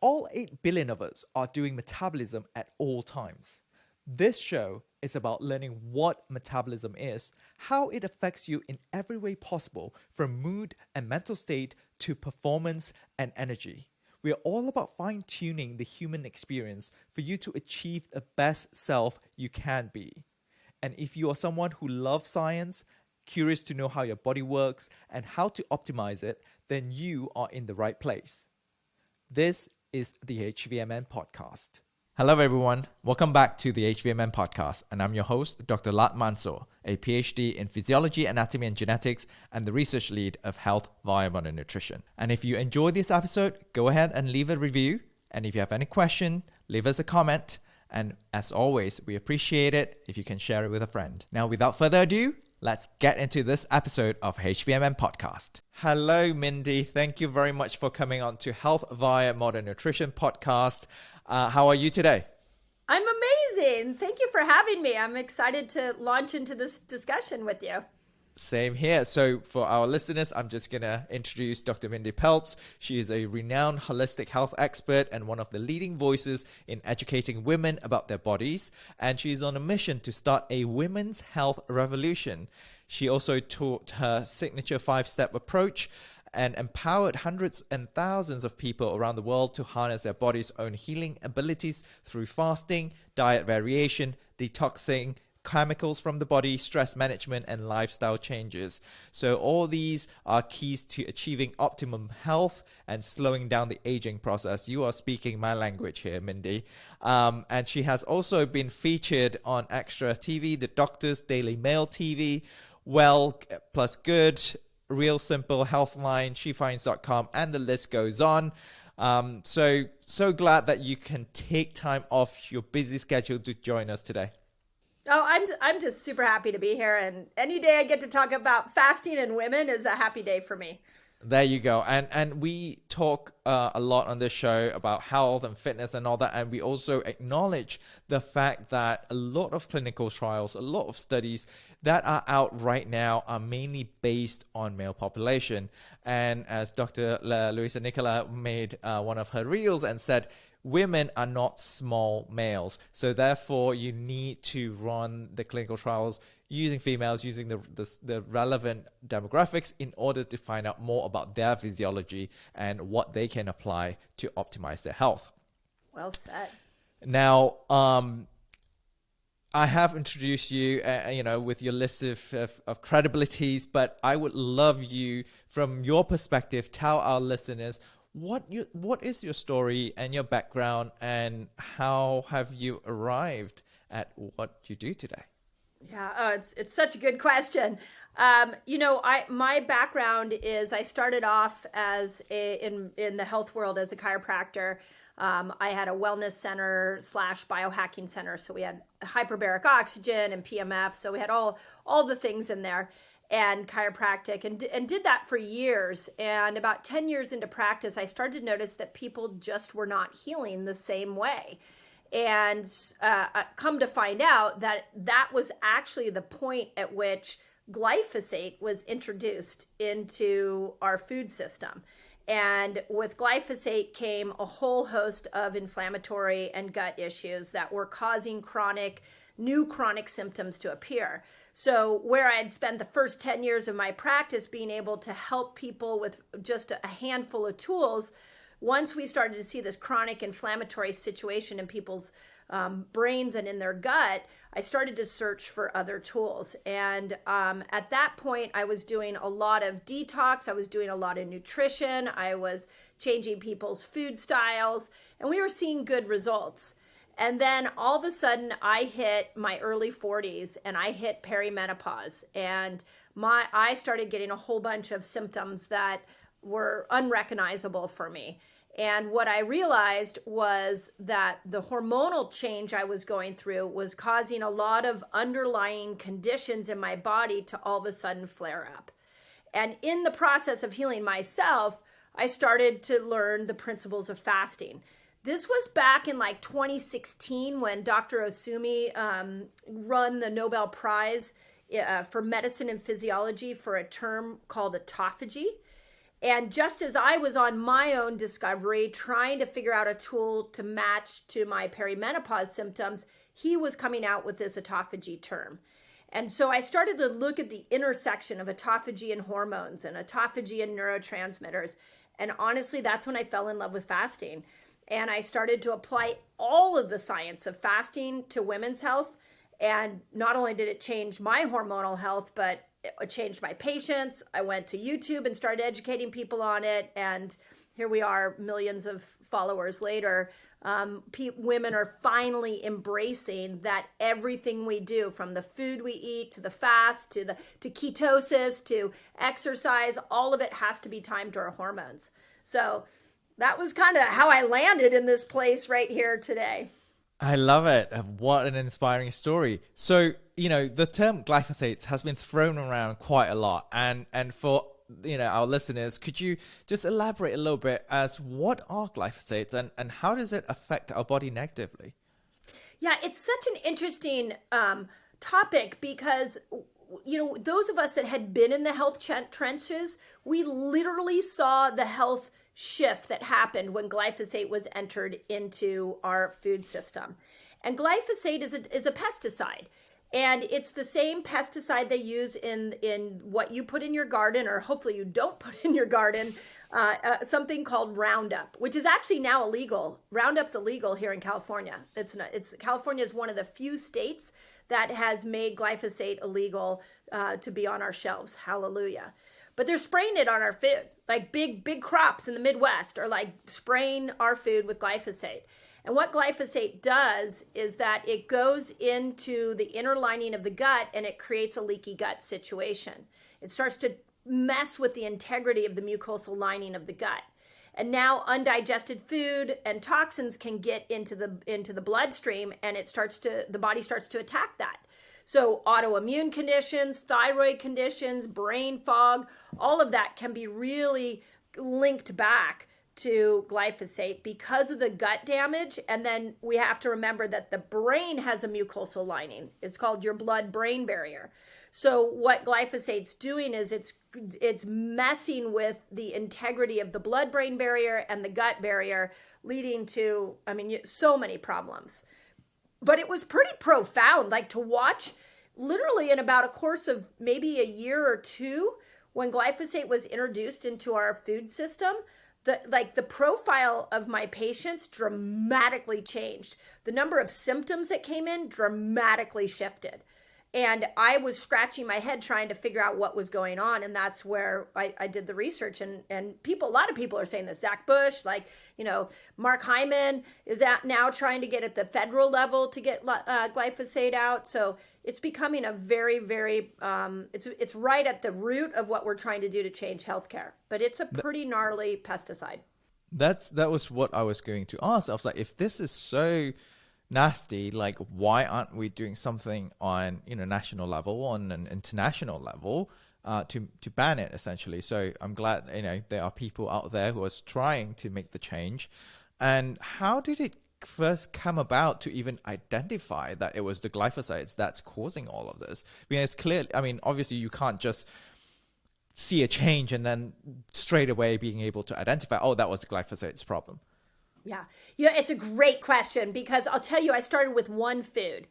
All 8 billion of us are doing metabolism at all times. This show is about learning what metabolism is, how it affects you in every way possible, from mood and mental state to performance and energy. We are all about fine-tuning the human experience for you to achieve the best self you can be. And if you are someone who loves science, curious to know how your body works and how to optimize it, then you are in the right place. This is the H.V.M.N. podcast. Hello everyone, welcome back to the H.V.M.N. podcast, and I'm your host, Dr. Latt Mansor, a PhD in physiology, anatomy and genetics, and the research lead of Health via Modern Nutrition. And if you enjoyed this episode, go ahead and leave a review. And if you have any question, leave us a comment. And as always, we appreciate it if you can share it with a friend. Now, without further ado, let's get into this episode of H.V.M.N. podcast. Hello, Mindy. Thank you very much for coming on to Health via Modern Nutrition podcast. How are you today? I'm amazing. Thank you for having me. I'm excited to launch into this discussion with you. Same here. So for our listeners, I'm just going to introduce Dr. Mindy Pelz. She is a renowned holistic health expert and one of the leading voices in educating women about their bodies. And she's on a mission to start a women's health revolution. She also taught her signature 5-step approach and empowered hundreds and thousands of people around the world to harness their body's own healing abilities through fasting, diet variation, detoxing, chemicals from the body, stress management, and lifestyle changes. So all these are keys to achieving optimum health and slowing down the aging process. You are speaking my language here, Mindy. And she has also been featured on Extra TV, The Doctor's Daily Mail TV, Well Plus Good, Real Simple, Healthline, SheFinds.com, and the list goes on. So glad that you can take time off your busy schedule to join us today. Oh, I'm just super happy to be here, and any day I get to talk about fasting and women is a happy day for me. There you go. And we talk a lot on this show about health and fitness and all that. And we also acknowledge the fact that a lot of clinical trials, a lot of studies that are out right now are mainly based on male population. And as Dr. Luisa Nicola made one of her reels and said, women are not small males. So therefore, you need to run the clinical trials using females, using the relevant demographics in order to find out more about their physiology and what they can apply to optimize their health. Well said. Now, I have introduced you, with your list of credibilities, but I would love you, from your perspective, tell our listeners what is your story and your background, and how have you arrived at what you do today? Yeah, it's such a good question. My background is I started off as in the health world as a chiropractor. I had a wellness center / biohacking center. So we had hyperbaric oxygen and PMF. So we had all the things in there, and chiropractic, and did that for years. And about 10 years into practice, I started to notice that people just were not healing the same way. And come to find out that was actually the point at which glyphosate was introduced into our food system. And with glyphosate came a whole host of inflammatory and gut issues that were causing new chronic symptoms to appear. So where I had spent the first 10 years of my practice being able to help people with just a handful of tools, once we started to see this chronic inflammatory situation in people's brains and in their gut, I started to search for other tools. And at that point, I was doing a lot of detox. I was doing a lot of nutrition. I was changing people's food styles, and we were seeing good results. And then all of a sudden, I hit my early 40s and I hit perimenopause. And I started getting a whole bunch of symptoms that were unrecognizable for me. And what I realized was that the hormonal change I was going through was causing a lot of underlying conditions in my body to all of a sudden flare up. And in the process of healing myself, I started to learn the principles of fasting. This was back in like 2016 when Dr. Osumi won the Nobel Prize for medicine and physiology for a term called autophagy. And just as I was on my own discovery, trying to figure out a tool to match to my perimenopause symptoms, he was coming out with this autophagy term. And so I started to look at the intersection of autophagy and hormones and autophagy and neurotransmitters. And honestly, that's when I fell in love with fasting. And I started to apply all of the science of fasting to women's health. And not only did it change my hormonal health, but it changed my patients. I went to YouTube and started educating people on it. And here we are, millions of followers later. Women are finally embracing that everything we do, from the food we eat to the fast to ketosis to exercise, all of it has to be timed to our hormones. So that was kind of how I landed in this place right here today. I love it. What an inspiring story. So, the term glyphosate has been thrown around quite a lot. And for, our listeners, could you just elaborate a little bit as what are glyphosates and how does it affect our body negatively? Yeah, it's such an interesting topic because, those of us that had been in the health trenches, we literally saw the health shift that happened when glyphosate was entered into our food system. And glyphosate is a pesticide. And it's the same pesticide they use in what you put in your garden, or hopefully you don't put in your garden, something called Roundup, which is actually now illegal. Roundup's illegal here in California. California is one of the few states that has made glyphosate illegal to be on our shelves. Hallelujah. But they're spraying it on our food. Like big crops in the Midwest are like spraying our food with glyphosate. And what glyphosate does is that it goes into the inner lining of the gut and it creates a leaky gut situation. It starts to mess with the integrity of the mucosal lining of the gut. And now undigested food and toxins can get into the bloodstream, and the body starts to attack that. So autoimmune conditions, thyroid conditions, brain fog, all of that can be really linked back to glyphosate because of the gut damage. And then we have to remember that the brain has a mucosal lining. It's called your blood-brain barrier. So what glyphosate's doing is it's messing with the integrity of the blood-brain barrier and the gut barrier, leading to, so many problems. But it was pretty profound, like to watch literally in about a course of maybe a year or two, when glyphosate was introduced into our food system, the profile of my patients dramatically changed. The number of symptoms that came in dramatically shifted. And I was scratching my head trying to figure out what was going on. And that's where I did the research. And a lot of people are saying this. Zach Bush, Mark Hyman is now trying to get at the federal level to get glyphosate out. So it's becoming a very, very, it's right at the root of what we're trying to do to change healthcare. But it's a pretty gnarly pesticide. That was what I was going to ask. I was like, if this is so nasty, like why aren't we doing something on national level, on an international level, to ban it essentially? So I'm glad there are people out there who are trying to make the change. And how did it first come about to even identify that it was the glyphosates that's causing all of this? Because clearly, obviously you can't just see a change and then straight away being able to identify, oh, that was the glyphosate's problem. Yeah, it's a great question, because I'll tell you, I started with one food.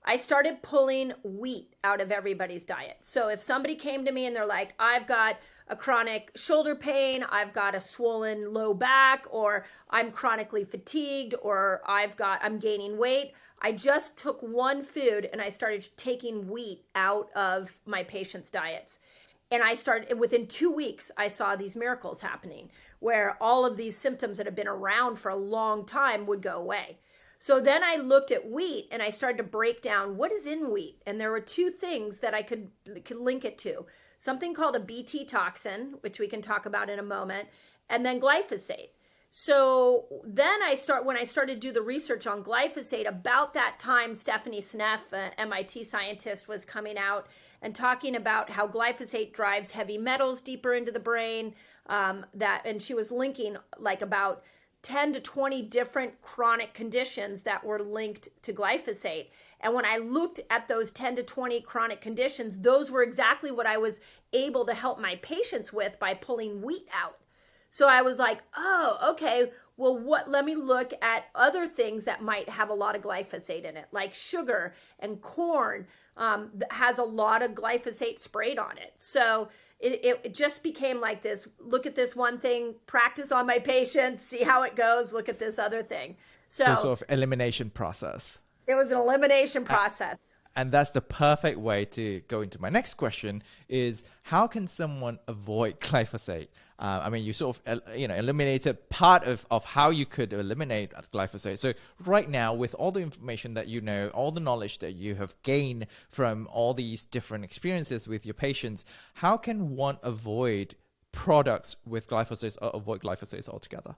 I started pulling wheat out of everybody's diet. So if somebody came to me and they're like, I've got a chronic shoulder pain, I've got a swollen low back, or I'm chronically fatigued, or I'm gaining weight, I just took one food and I started taking wheat out of my patients' diets. And within 2 weeks, I saw these miracles happening where all of these symptoms that have been around for a long time would go away. So then I looked at wheat and I started to break down what is in wheat. And there were two things that I could link it to. Something called a Bt toxin, which we can talk about in a moment, and then glyphosate. So then when I started to do the research on glyphosate, about that time, Stephanie Seneff, an MIT scientist, was coming out and talking about how glyphosate drives heavy metals deeper into the brain, and she was linking like about 10 to 20 different chronic conditions that were linked to glyphosate. And when I looked at those 10 to 20 chronic conditions, those were exactly what I was able to help my patients with by pulling wheat out. So I was like, oh, okay, well, let me look at other things that might have a lot of glyphosate in it, like sugar and corn has a lot of glyphosate sprayed on it. So it just became like this, look at this one thing, practice on my patients, see how it goes, look at this other thing. So So sort of elimination process. it was an elimination process. And that's the perfect way to go into my next question is how can someone avoid glyphosate? I mean, you sort of, eliminated part of how you could eliminate glyphosate. So right now, with all the information that you know, all the knowledge that you have gained from all these different experiences with your patients, how can one avoid products with glyphosate or avoid glyphosate altogether?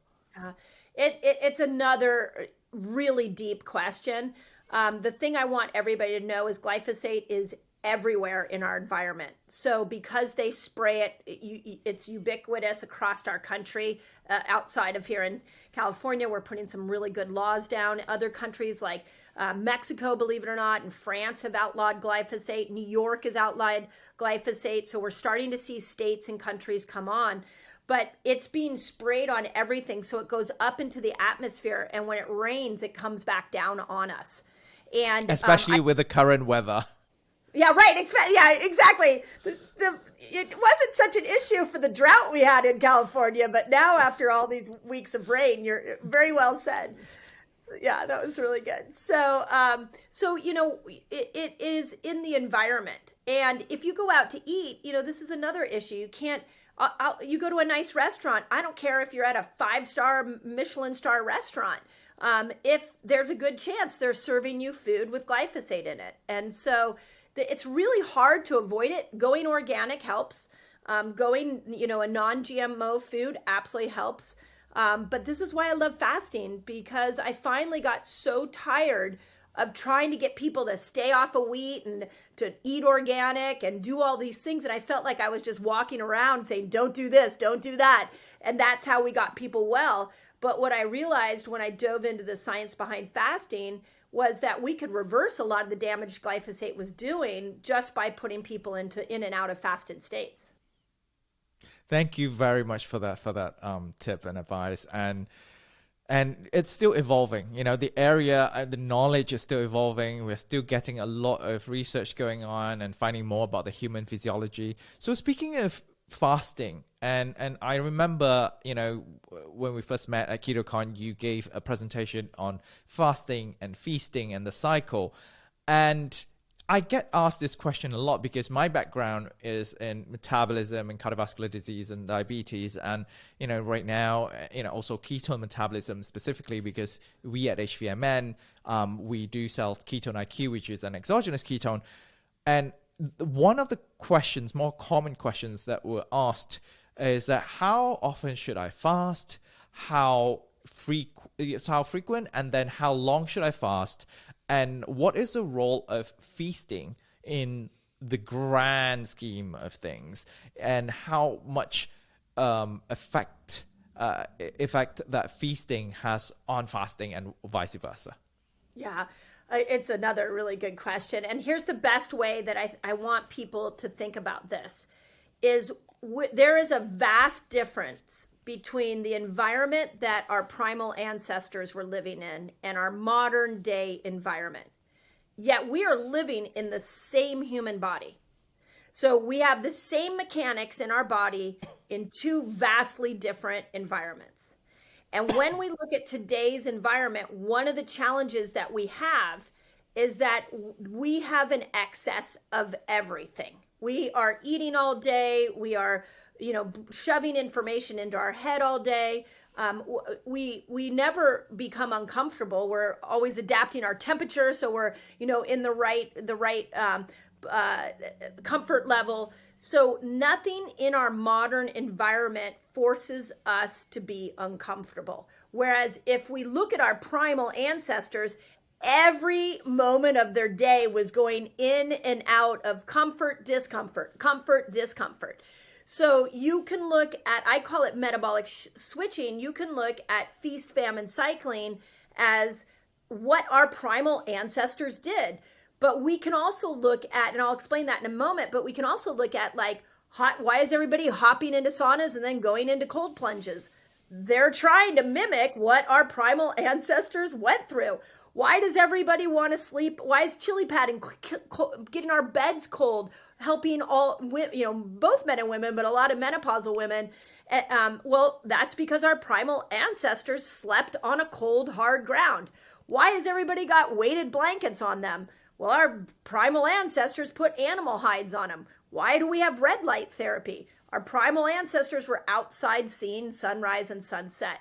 It's another really deep question. The thing I want everybody to know is glyphosate is everywhere in our environment. So because they spray it, it's ubiquitous across our country. Outside of here in California, we're putting some really good laws down. Other countries like Mexico, believe it or not, and France have outlawed glyphosate. New York has outlawed glyphosate. So we're starting to see states and countries come on. But it's being sprayed on everything. So it goes up into the atmosphere. And when it rains, it comes back down on us. And especially with the current weather. Yeah, right. Yeah, exactly. It wasn't such an issue for the drought we had in California, but now after all these weeks of rain, you're very well said. So, yeah, that was really good. So, it is in the environment, and if you go out to eat, this is another issue. You can't. You go to a nice restaurant. I don't care if you're at a 5-star Michelin star restaurant. If there's a good chance they're serving you food with glyphosate in it, and so. It's really hard to avoid it. Going organic helps. Going, a non-GMO food absolutely helps. But this is why I love fasting, because I finally got so tired of trying to get people to stay off of wheat and to eat organic and do all these things. And I felt like I was just walking around saying, don't do this, don't do that. And that's how we got people well. But what I realized when I dove into the science behind fasting was that we could reverse a lot of the damage glyphosate was doing just by putting people in and out of fasted states. Thank you very much for that tip and advice. And it's still evolving. The area, the knowledge is still evolving. We're still getting a lot of research going on and finding more about the human physiology. So speaking of fasting, and I remember, when we first met at KetoCon, you gave a presentation on fasting and feasting and the cycle. And I get asked this question a lot because my background is in metabolism and cardiovascular disease and diabetes. And, right now, also ketone metabolism specifically because we at H.V.M.N, we do sell Ketone-IQ, which is an exogenous ketone. And one of the questions, more common questions that were asked is that how often should I fast? How frequent? And then how long should I fast? And what is the role of feasting in the grand scheme of things? And how much effect that feasting has on fasting and vice versa? Yeah. It's another really good question. And here's the best way that I want people to think about this is there is a vast difference between the environment that our primal ancestors were living in and our modern day environment. Yet we are living in the same human body. So we have the same mechanics in our body in two vastly different environments. And when we look at today's environment, one of the challenges that we have is that we have an excess of everything. We are eating all day. We are, shoving information into our head all day. We never become uncomfortable. We're always adapting our temperature, so we're, in the right comfort level. So nothing in our modern environment forces us to be uncomfortable. Whereas if we look at our primal ancestors, every moment of their day was going in and out of comfort, discomfort, comfort, discomfort. So you can look at, I call it metabolic switching. You can look at feast, famine, cycling as what our primal ancestors did. But we can also look at, and I'll explain that in a moment, but we can also look at like Why is everybody hopping into saunas and then going into cold plunges? They're trying to mimic what our primal ancestors went through. Why does everybody want to sleep? Why is chili padding, getting our beds cold, helping all, both men and women, but a lot of menopausal women? Well, that's because our primal ancestors slept on a cold, hard ground. Why has everybody got weighted blankets on them? Well, our primal ancestors put animal hides on them. Why do we have red light therapy? Our primal ancestors were outside seeing sunrise and sunset.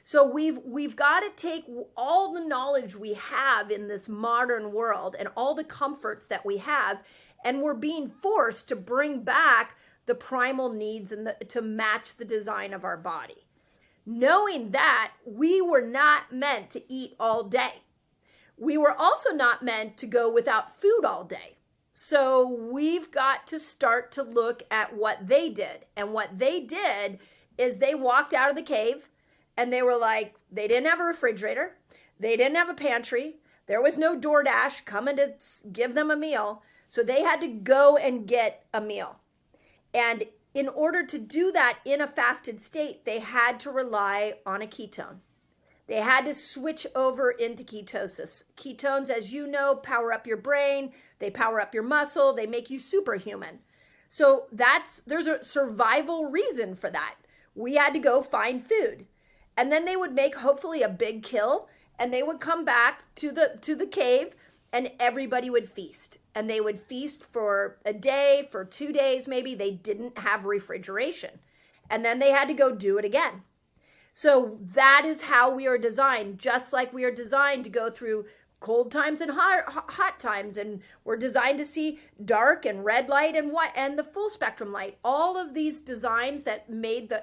So we've got to take all the knowledge we have in this modern world and all the comforts that we have, and we're being forced to bring back the primal needs and to match the design of our body. Knowing that we were not meant to eat all day. We were also not meant to go without food all day. So we've got to start to look at what they did. And what they did is they walked out of the cave and they were like, they didn't have a refrigerator. They didn't have a pantry. There was no DoorDash coming to give them a meal. So they had to go and get a meal. And in order to do that in a fasted state, they had to rely on a ketone. They had to switch over into ketosis. Ketones, as you know, power up your brain. They power up your muscle. They make you superhuman. So there's a survival reason for that. We had to go find food. And then they would make hopefully a big kill, and they would come back to the cave, and everybody would feast. And they would feast for a day, for 2 days maybe. They didn't have refrigeration. And then they had to go do it again. So that is how we are designed, just like we are designed to go through cold times and hot times. And we're designed to see dark and red light and the full spectrum light. All of these designs that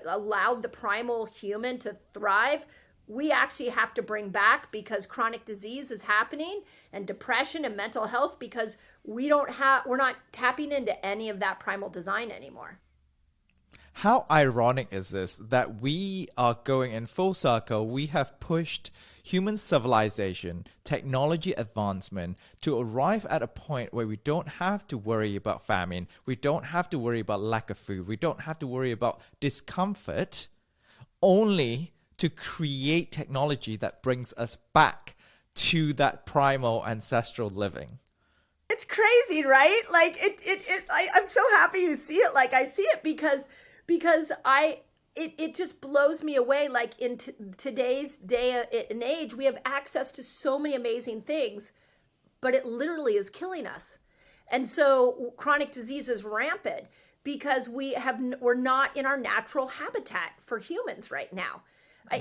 allowed the primal human to thrive, we actually have to bring back, because chronic disease is happening, and depression and mental health, because we're not tapping into any of that primal design anymore. How ironic is this that we are going in full circle? We have pushed human civilization, technology advancement to arrive at a point where we don't have to worry about famine. We don't have to worry about lack of food. We don't have to worry about discomfort, only to create technology that brings us back to that primal ancestral living. It's crazy, right? Like I'm so happy you see it like I see it, because it just blows me away. Like in today's day and age, we have access to so many amazing things, but it literally is killing us. And so chronic disease is rampant because we're not in our natural habitat for humans right now.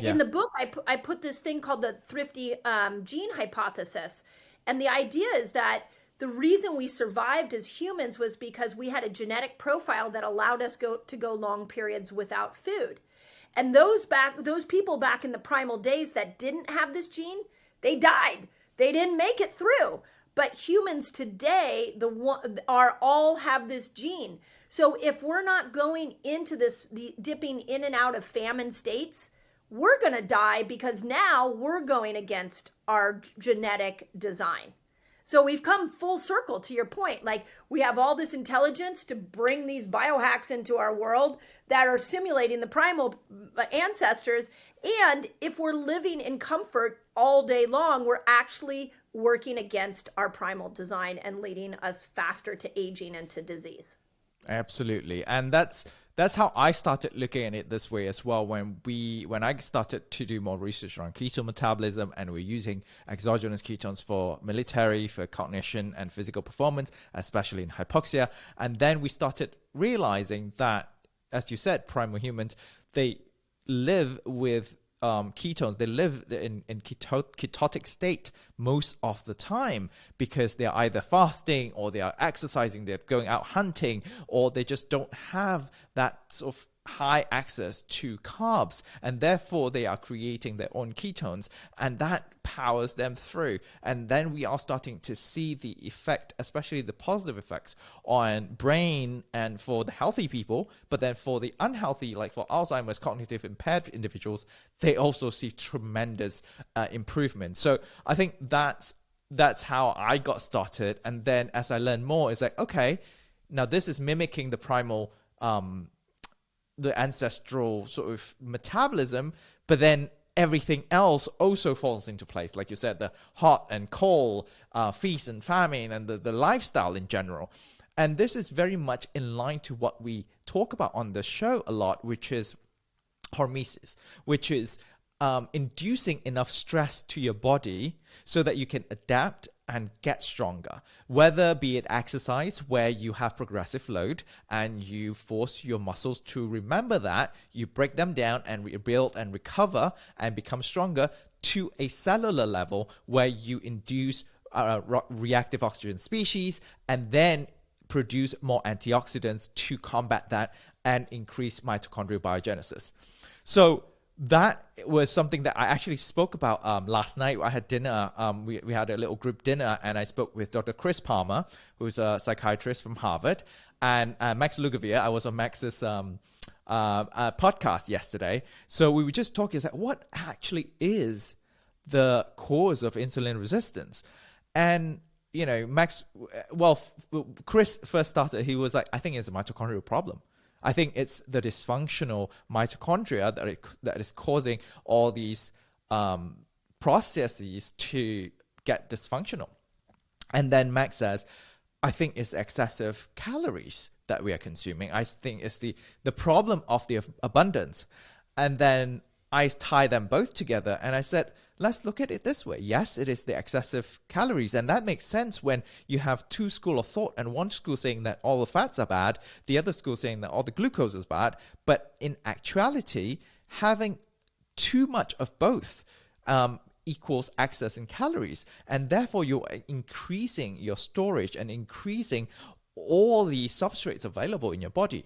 In the book, I put this thing called the thrifty gene hypothesis. And the idea is that the reason we survived as humans was because we had a genetic profile that allowed us to go long periods without food. And those people back in the primal days that didn't have this gene, they died. They didn't make it through. But humans today all have this gene. So if we're not going into the dipping in and out of famine states, we're going to die, because now we're going against our genetic design. So we've come full circle to your point. Like, we have all this intelligence to bring these biohacks into our world that are simulating the primal ancestors. And if we're living in comfort all day long, we're actually working against our primal design and leading us faster to aging and to disease. Absolutely. And that's how I started looking at it this way as well. When I started to do more research around keto metabolism, and we're using exogenous ketones for military, for cognition and physical performance, especially in hypoxia. And then we started realizing that, as you said, primal humans, they live with ketones. They live in ketotic state most of the time, because they're either fasting, or they are exercising, they're going out hunting, or they just don't have that sort of high access to carbs, and therefore they are creating their own ketones, and that powers them through. And then we are starting to see the effect, especially the positive effects on brain and for the healthy people, but then for the unhealthy, like for Alzheimer's, cognitive impaired individuals, they also see tremendous improvement. So I think that's how I got started. And then as I learned more, it's like, okay, now this is mimicking the primal the ancestral sort of metabolism, but then everything else also falls into place. Like you said, the hot and cold, feast and famine, and the lifestyle in general. And this is very much in line to what we talk about on the show a lot, which is hormesis, which is inducing enough stress to your body so that you can adapt and get stronger, whether be it exercise where you have progressive load and you force your muscles to remember that, you break them down and rebuild and recover and become stronger, to a cellular level where you induce reactive oxygen species and then produce more antioxidants to combat that and increase mitochondrial biogenesis. So that was something that I actually spoke about last night. I had dinner. We had a little group dinner, and I spoke with Dr. Chris Palmer, who's a psychiatrist from Harvard, and Max Lugavere. I was on Max's podcast yesterday. So we were just talking about what actually is the cause of insulin resistance. And, you know, Chris first started, he was like, I think it's a mitochondrial problem. I think it's the dysfunctional mitochondria that is causing all these processes to get dysfunctional. And then Max says, I think it's excessive calories that we are consuming. I think it's the problem of the abundance. And then I tie them both together and I said, let's look at it this way. Yes, it is the excessive calories. And that makes sense when you have two schools of thought, and one school saying that all the fats are bad, the other school saying that all the glucose is bad. But in actuality, having too much of both equals excess in calories. And therefore, you're increasing your storage and increasing all the substrates available in your body.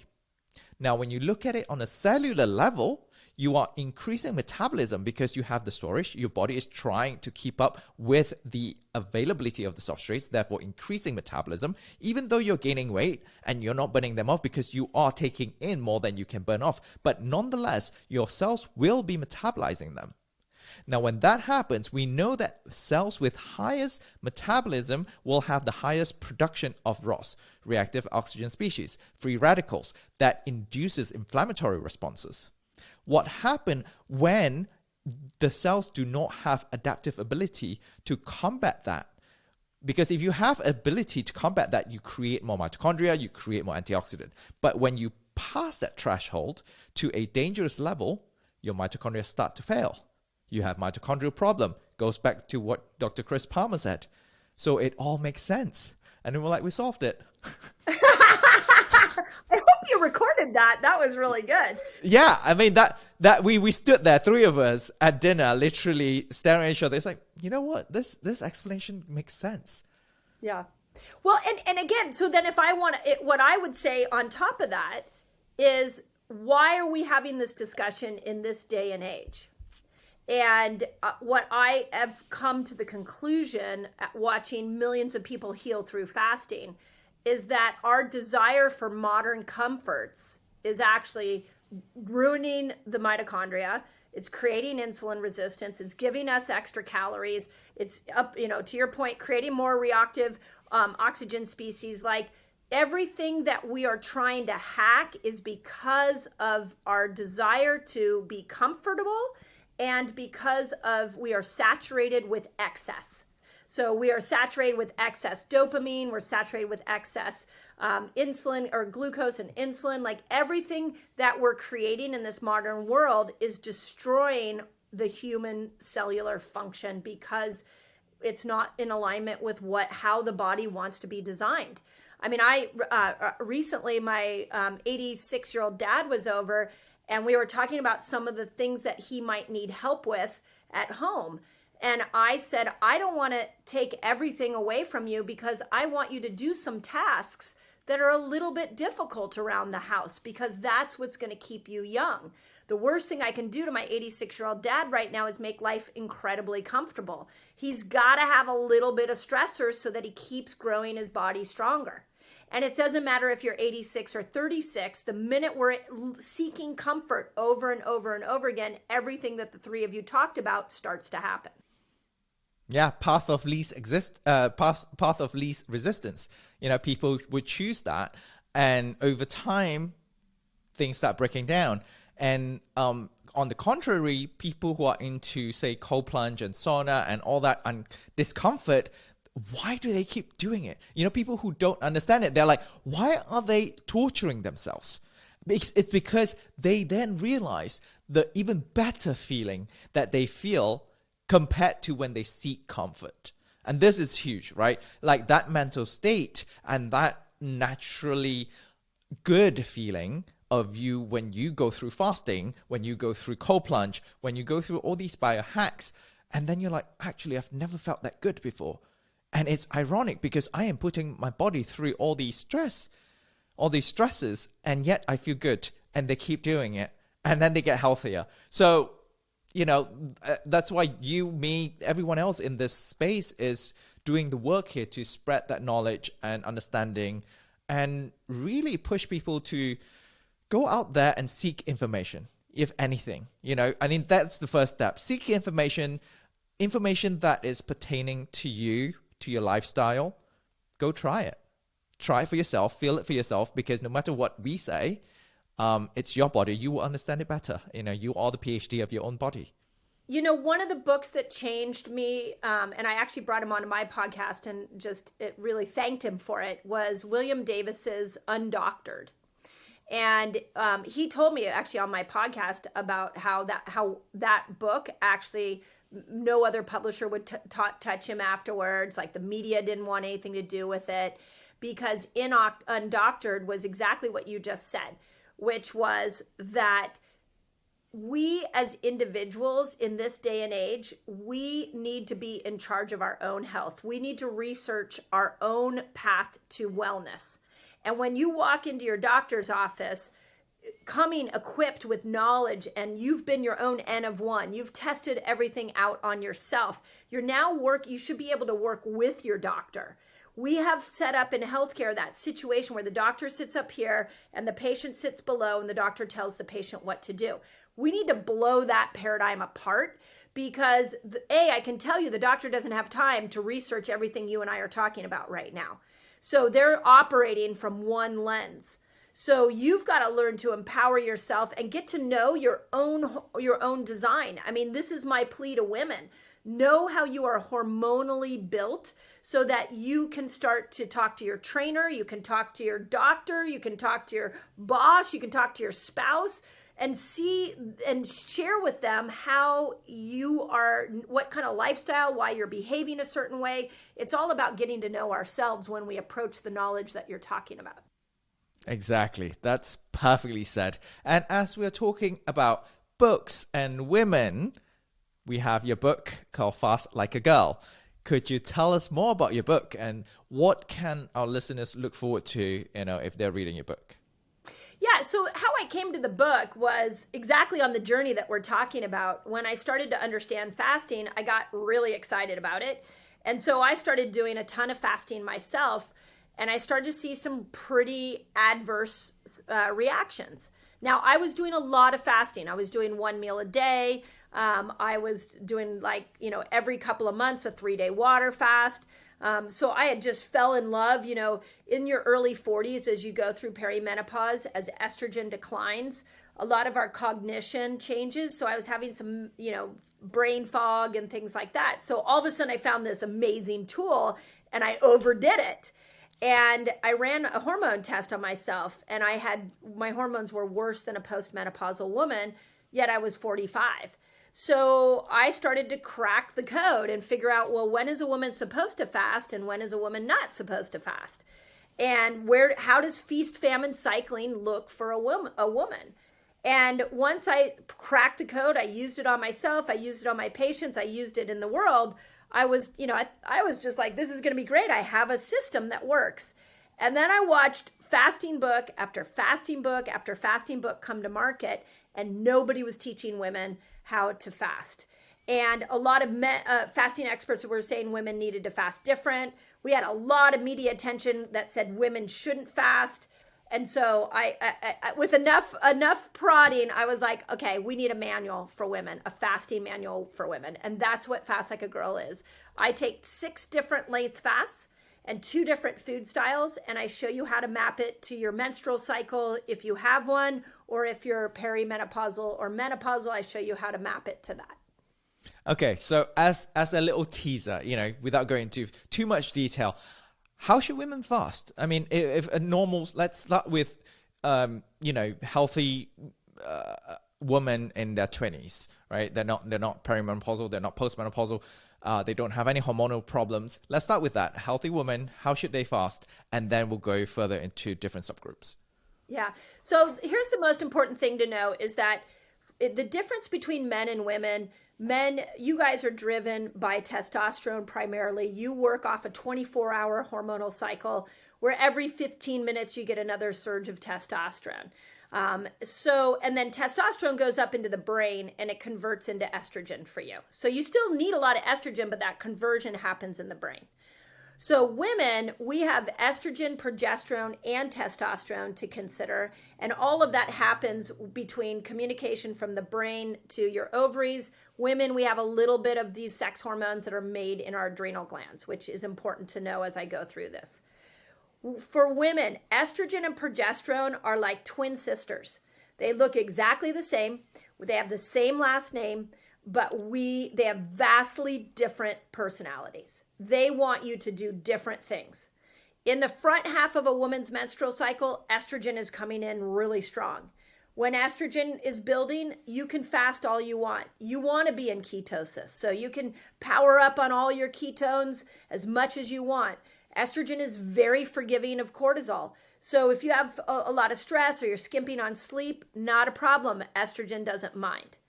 Now, when you look at it on a cellular level, you are increasing metabolism because you have the storage. Your body is trying to keep up with the availability of the substrates, therefore increasing metabolism, even though you're gaining weight and you're not burning them off because you are taking in more than you can burn off. But nonetheless, your cells will be metabolizing them. Now, when that happens, we know that cells with highest metabolism will have the highest production of ROS, reactive oxygen species, free radicals, that induces inflammatory responses. What happens when the cells do not have adaptive ability to combat that? Because if you have ability to combat that, you create more mitochondria, you create more antioxidant. But when you pass that threshold to a dangerous level, your mitochondria start to fail. You have mitochondrial problem. Goes back to what Dr. Chris Palmer said. So it all makes sense. And then we're like, we solved it. I hope you recorded that. That was really good. Yeah, I mean that we stood there, three of us at dinner, literally staring at each other. It's like, you know what? This explanation makes sense. Yeah. Well, and again, so then if I want to, what I would say on top of that is, why are we having this discussion in this day and age? And what I have come to the conclusion at watching millions of people heal through fasting is that our desire for modern comforts is actually ruining the mitochondria. It's creating insulin resistance. It's giving us extra calories. It's up, to your point, creating more reactive oxygen species. Like, everything that we are trying to hack is because of our desire to be comfortable and because of we are saturated with excess. So we are saturated with excess dopamine. We're saturated with excess insulin or glucose and insulin. Like, everything that we're creating in this modern world is destroying the human cellular function because it's not in alignment with how the body wants to be designed. I mean, recently my 86-year-old dad was over, and we were talking about some of the things that he might need help with at home. And I said, I don't want to take everything away from you because I want you to do some tasks that are a little bit difficult around the house because that's what's going to keep you young. The worst thing I can do to my 86-year-old dad right now is make life incredibly comfortable. He's got to have a little bit of stressors so that he keeps growing his body stronger. And it doesn't matter if you're 86 or 36, the minute we're seeking comfort over and over and over again, everything that the three of you talked about starts to happen. Yeah, path of least resistance. People would choose that, and over time, things start breaking down. And on the contrary, people who are into, say, cold plunge and sauna and all that and discomfort, why do they keep doing it? People who don't understand it, they're like, why are they torturing themselves? It's because they then realize the even better feeling that they feel compared to when they seek comfort. And this is huge, right? Like that mental state and that naturally good feeling of you when you go through fasting, when you go through cold plunge, when you go through all these biohacks, and then you're like, actually, I've never felt that good before. And it's ironic because I am putting my body through all these stresses, and yet I feel good, and they keep doing it, and then they get healthier. So, that's why you, me, everyone else in this space is doing the work here to spread that knowledge and understanding and really push people to go out there and seek information, if anything. That's the first step. Seek information that is pertaining to you, to your lifestyle. Go try it. Try it for yourself, feel it for yourself, because no matter what we say, it's your body. You will understand it better. You are the PhD of your own body. One of the books that changed me, and I actually brought him onto my podcast and it really thanked him for it, was William Davis's Undoctored. And he told me actually on my podcast about how that book actually, no other publisher would touch him afterwards. Like the media didn't want anything to do with it, because in Undoctored was exactly what you just said, which was that we as individuals in this day and age, we need to be in charge of our own health. We need to research our own path to wellness. And when you walk into your doctor's office, coming equipped with knowledge, and you've been your own N of one, you've tested everything out on yourself, you should be able to work with your doctor. We have set up in healthcare that situation where the doctor sits up here and the patient sits below, and the doctor tells the patient what to do. We need to blow that paradigm apart, because I can tell you the doctor doesn't have time to research everything you and I are talking about right now. So they're operating from one lens. So you've got to learn to empower yourself and get to know your own design. I mean, this is my plea to women. Know how you are hormonally built so that you can start to talk to your trainer, you can talk to your doctor, you can talk to your boss, you can talk to your spouse, and see and share with them how you are, what kind of lifestyle, why you're behaving a certain way. It's all about getting to know ourselves when we approach the knowledge that you're talking about. Exactly. That's perfectly said. And as we're talking about books and women, we have your book called Fast Like a Girl. Could you tell us more about your book, and what can our listeners look forward to, if they're reading your book? Yeah, so how I came to the book was exactly on the journey that we're talking about. When I started to understand fasting, I got really excited about it. And so I started doing a ton of fasting myself, and I started to see some pretty adverse reactions. Now, I was doing a lot of fasting. I was doing one meal a day. I was doing every couple of months, a 3-day water fast. So I had just fell in love, in your early 40s, as you go through perimenopause, as estrogen declines, a lot of our cognition changes. So I was having some, brain fog and things like that. So all of a sudden I found this amazing tool and I overdid it. And I ran a hormone test on myself, and my hormones were worse than a postmenopausal woman, yet I was 45. So I started to crack the code and figure out, well, when is a woman supposed to fast and when is a woman not supposed to fast? And how does feast, famine cycling look for a woman? And once I cracked the code, I used it on myself, I used it on my patients, I used it in the world. I was just like, this is going to be great. I have a system that works. And then I watched fasting book after fasting book after fasting book come to market, and nobody was teaching women how to fast. And a lot of fasting experts were saying women needed to fast different. We had a lot of media attention that said women shouldn't fast. And so I with enough prodding, I was like, okay, we need a manual for women, a fasting manual for women. And that's what Fast Like a Girl is. I take 6 different length fasts, and 2 different food styles, and I show you how to map it to your menstrual cycle if you have one, or if you're perimenopausal or menopausal, I show you how to map it to that. Okay, so as a little teaser, without going into too much detail, how should women fast? I mean, if a normal, let's start with, healthy women in their 20s, right? They're not perimenopausal, they're not postmenopausal, they don't have any hormonal problems. Let's start with that. Healthy women, how should they fast? And then we'll go further into different subgroups. Yeah. So here's the most important thing to know is that the difference between men and women, men, you guys are driven by testosterone primarily. You work off a 24-hour hormonal cycle where every 15 minutes you get another surge of testosterone. And then testosterone goes up into the brain and it converts into estrogen for you. So you still need a lot of estrogen, but that conversion happens in the brain. So women, we have estrogen, progesterone, and testosterone to consider. And all of that happens between communication from the brain to your ovaries. Women, we have a little bit of these sex hormones that are made in our adrenal glands, which is important to know as I go through this. For women, estrogen and progesterone are like twin sisters. They look exactly the same. They have the same last name, but they have vastly different personalities. They want you to do different things. In the front half of a woman's menstrual cycle, estrogen is coming in really strong. When estrogen is building, you can fast all you want. You want to be in ketosis, so you can power up on all your ketones as much as you want. Estrogen is very forgiving of cortisol. So if you have a lot of stress or you're skimping on sleep, not a problem. Estrogen doesn't mind.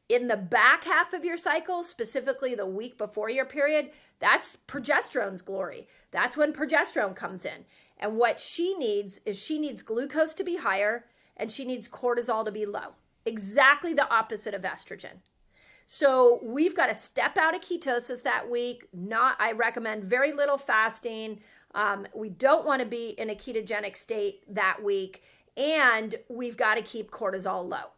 In the back half of your cycle, specifically the week before your period, that's progesterone's glory. That's when progesterone comes in. And what she needs glucose to be higher and she needs cortisol to be low. Exactly the opposite of estrogen. So we've got to step out of ketosis that week. I recommend very little fasting. We don't want to be in a ketogenic state that week. And we've got to keep cortisol low.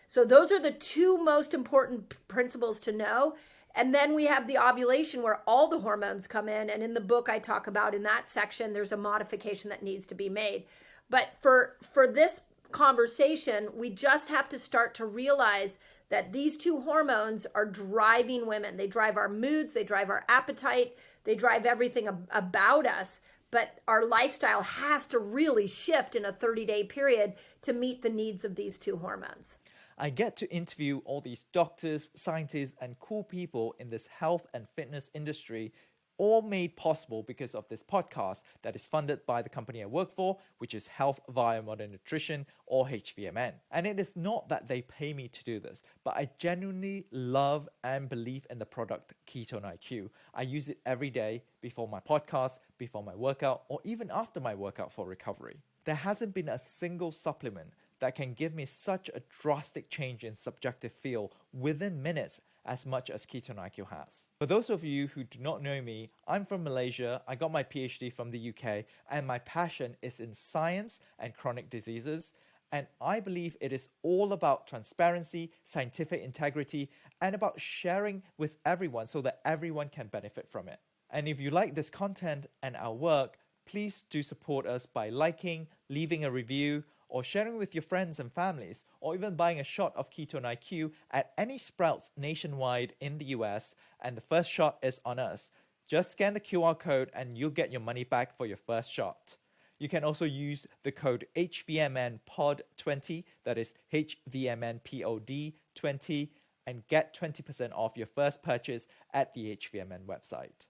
So those are the 2 most important principles to know. And then we have the ovulation where all the hormones come in. And in the book I talk about in that section, there's a modification that needs to be made. But for this conversation, we just have to start to realize that these 2 hormones are driving women. They drive our moods, they drive our appetite, they drive everything about us. But our lifestyle has to really shift in a 30-day period to meet the needs of these 2 hormones. I get to interview all these doctors, scientists, and cool people in this health and fitness industry, all made possible because of this podcast that is funded by the company I work for, which is Health via Modern Nutrition, or H.V.M.N. And it is not that they pay me to do this, but I genuinely love and believe in the product Ketone-IQ. I use it every day before my podcast, before my workout, or even after my workout for recovery. There hasn't been a single supplement that can give me such a drastic change in subjective feel within minutes as much as Ketone-IQ has. For those of you who do not know me, I'm from Malaysia, I got my PhD from the UK, and my passion is in science and chronic diseases, and I believe it is all about transparency, scientific integrity, and about sharing with everyone so that everyone can benefit from it. And if you like this content and our work, please do support us by liking, leaving a review, or sharing with your friends and families, or even buying a shot of Ketone-IQ at any Sprouts nationwide in the US, and the first shot is on us. Just scan the QR code and you'll get your money back for your first shot. You can also use the code H.V.M.N.POD20, that is H.V.M.N.POD20, and get 20% off your first purchase at the H.V.M.N. website.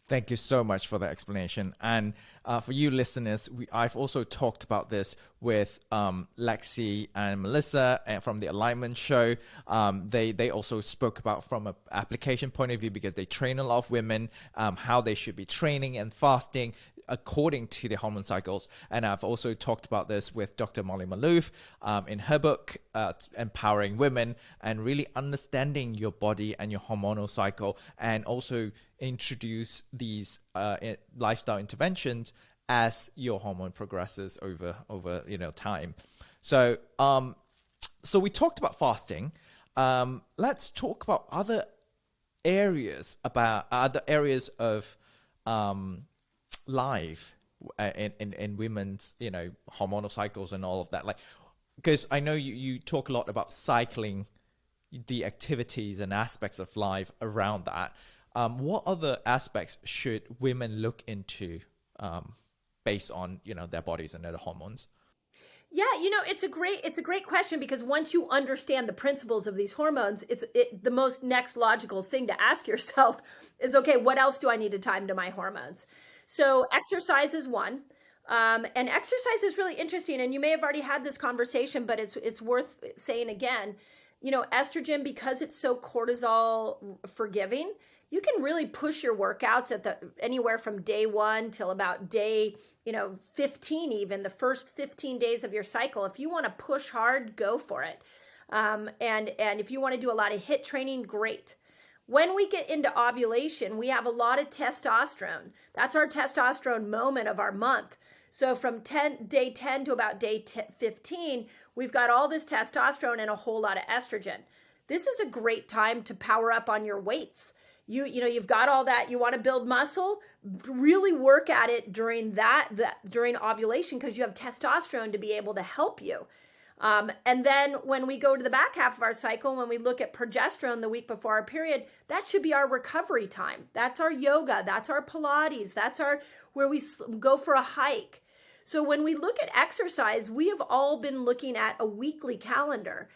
Thank you so much for the explanation. And for you listeners, I've also talked about this with Lexi and Melissa from the Alignment Show. They also spoke about from an application point of view, because they train a lot of women, how they should be training and fasting according to the hormone cycles. And I've also talked about this with Dr. Molly Maloof in her book, Empowering Women, and really understanding your body and your hormonal cycle, and also introduce these lifestyle interventions as your hormone progresses over time. So we talked about fasting. Let's talk about other areas of um, live in women's, hormonal cycles and all of that? Like, because I know you talk a lot about cycling, the activities and aspects of life around that. What other aspects should women look into based on, their bodies and their hormones? Yeah, it's a great question, because once you understand the principles of these hormones, the most next logical thing to ask yourself is, okay, what else do I need to time to my hormones? So exercise is one. And exercise is really interesting. And you may have already had this conversation, but it's worth saying again. Estrogen, because it's so cortisol forgiving, you can really push your workouts anywhere from day 1 till about day 15, even the first 15 days of your cycle. If you want to push hard, go for it. And if you want to do a lot of HIIT training, great. When we get into ovulation, we have a lot of testosterone. That's our testosterone moment of our month. So from day 10 to about day 15, we've got all this testosterone and a whole lot of estrogen. This is a great time to power up on your weights. You've got all that. You want to build muscle, really work at it during during ovulation, because you have testosterone to be able to help you. And then when we go to the back half of our cycle, when we look at progesterone the week before our period, that should be our recovery time. That's our yoga. That's our Pilates. That's where we go for a hike. So when we look at exercise, we have all been looking at a weekly calendar.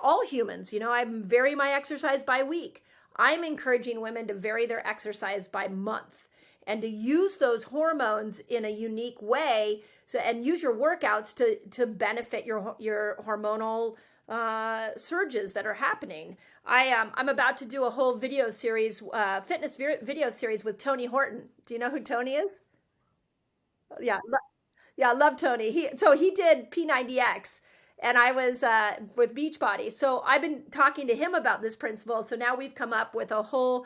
All humans, I vary my exercise by week. I'm encouraging women to vary their exercise by month and to use those hormones in a unique way. And use your workouts to benefit your hormonal surges that are happening. I'm about to do a whole video series, fitness video series with Tony Horton. Do you know who Tony is? Yeah. Yeah, I love Tony. He did P90X, and I was with Beachbody. So I've been talking to him about this principle. So now we've come up with a whole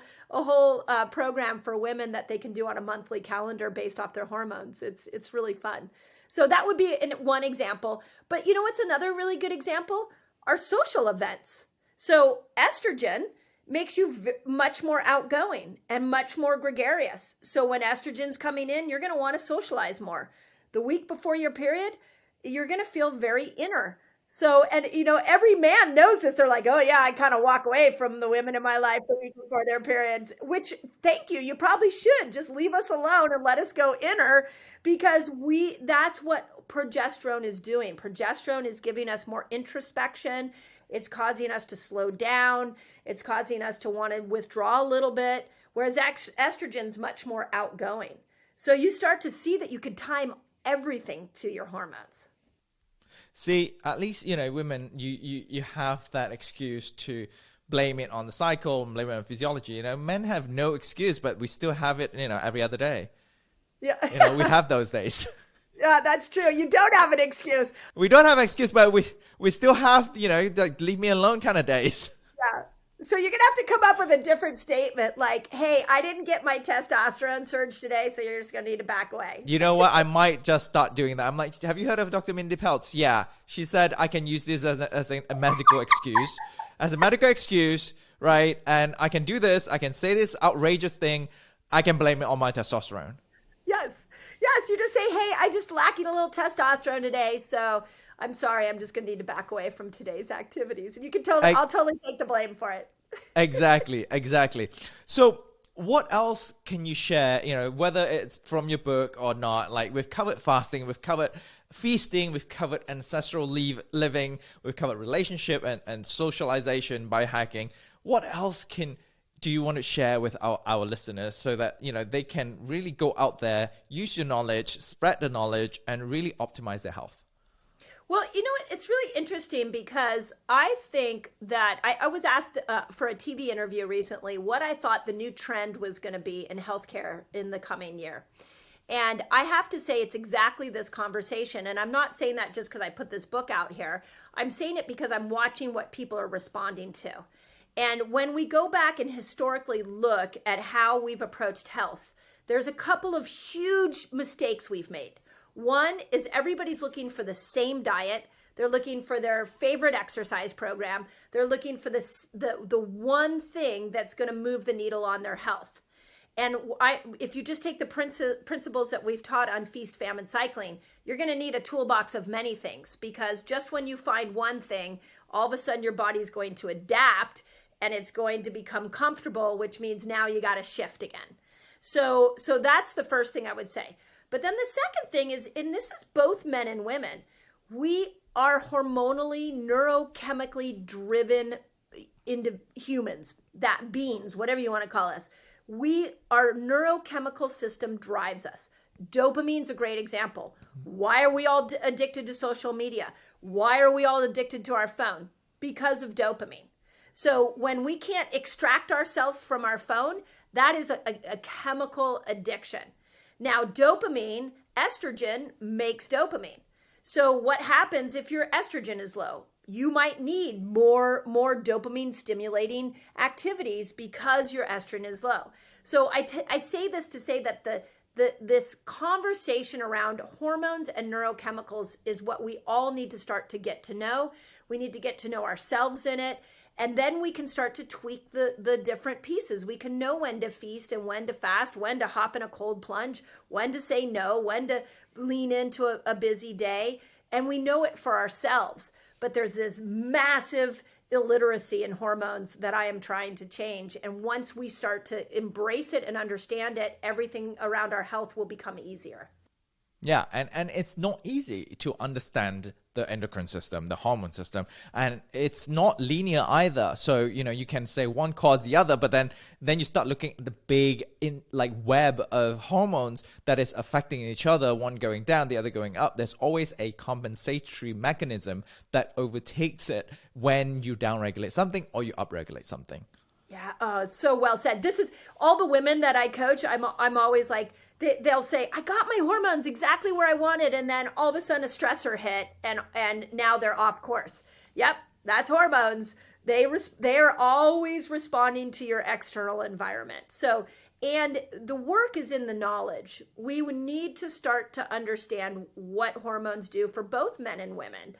program for women that they can do on a monthly calendar based off their hormones. It's really fun. So that would be one example. But what's another really good example? Our social events. So estrogen makes you much more outgoing and much more gregarious. So when estrogen's coming in, you're going to want to socialize more. The week before your period, you're going to feel very inner. So, and every man knows this. They're like, oh yeah, I kind of walk away from the women in my life the week before their periods, which, thank you. You probably should just leave us alone and let us go inner, because that's what progesterone is doing. Progesterone is giving us more introspection. It's causing us to slow down. It's causing us to want to withdraw a little bit, whereas estrogen's much more outgoing. So you start to see that you could time everything to your hormones. See, at least, women, you have that excuse to blame it on the cycle and blame it on physiology. Men have no excuse, but we still have it, every other day. Yeah. We have those days. Yeah, that's true. You don't have an excuse. We don't have an excuse, but we still have, the leave me alone kind of days. Yeah. So you're going to have to come up with a different statement like, hey, I didn't get my testosterone surge today, so you're just going to need to back away. You know what? I might just start doing that. I'm like, have you heard of Dr. Mindy Pelz? Yeah. She said I can use this as a medical excuse. As a medical excuse, right? And I can do this. I can say this outrageous thing. I can blame it on my testosterone. Yes. You just say, hey, I just lacking a little testosterone today, so I'm sorry, I'm just going to need to back away from today's activities. And you can I'll totally take the blame for it. Exactly. So what else can you share, whether it's from your book or not? Like, we've covered fasting, we've covered feasting, we've covered ancestral living, we've covered relationship and socialization, biohacking. What else do you want to share with our listeners so that, they can really go out there, use your knowledge, spread the knowledge, and really optimize their health? Well, you know what? It's really interesting, because I think that I was asked for a TV interview recently what I thought the new trend was going to be in healthcare in the coming year. And I have to say it's exactly this conversation. And I'm not saying that just because I put this book out here. I'm saying it because I'm watching what people are responding to. And when we go back and historically look at how we've approached health, there's a couple of huge mistakes we've made. One is everybody's looking for the same diet. They're looking for their favorite exercise program. They're looking for the one thing that's going to move the needle on their health. And if you just take the principles that we've taught on feast, famine, cycling, you're going to need a toolbox of many things, because just when you find one thing, all of a sudden your body's going to adapt and it's going to become comfortable, which means now you got to shift again. So that's the first thing I would say. But then the second thing is, and this is both men and women, we are hormonally, neurochemically driven into humans, that beings, whatever you want to call us. Our neurochemical system drives us. Dopamine's a great example. Why are we all addicted to social media? Why are we all addicted to our phone? Because of dopamine. So when we can't extract ourselves from our phone, that is a chemical addiction. Now, dopamine, estrogen makes dopamine. So what happens if your estrogen is low? You might need more dopamine stimulating activities because your estrogen is low. So I say this to say that this conversation around hormones and neurochemicals is what we all need to start to get to know. We need to get to know ourselves in it. And then we can start to tweak the different pieces. We can know when to feast and when to fast, when to hop in a cold plunge, when to say no, when to lean into a busy day. And we know it for ourselves. But there's this massive illiteracy in hormones that I am trying to change. And once we start to embrace it and understand it, everything around our health will become easier. Yeah, and it's not easy to understand the endocrine system, the hormone system, and it's not linear either. So, you can say one caused the other, but then you start looking at the big web of hormones that is affecting each other, one going down, the other going up. There's always a compensatory mechanism that overtakes it when you downregulate something or you upregulate something. Yeah, so well said. This is all the women that I coach. I'm always like, they'll say, I got my hormones exactly where I wanted, and then all of a sudden a stressor hit, and now they're off course. Yep, that's hormones. They are always responding to your external environment. So, and the work is in the knowledge. We would need to start to understand what hormones do for both men and women.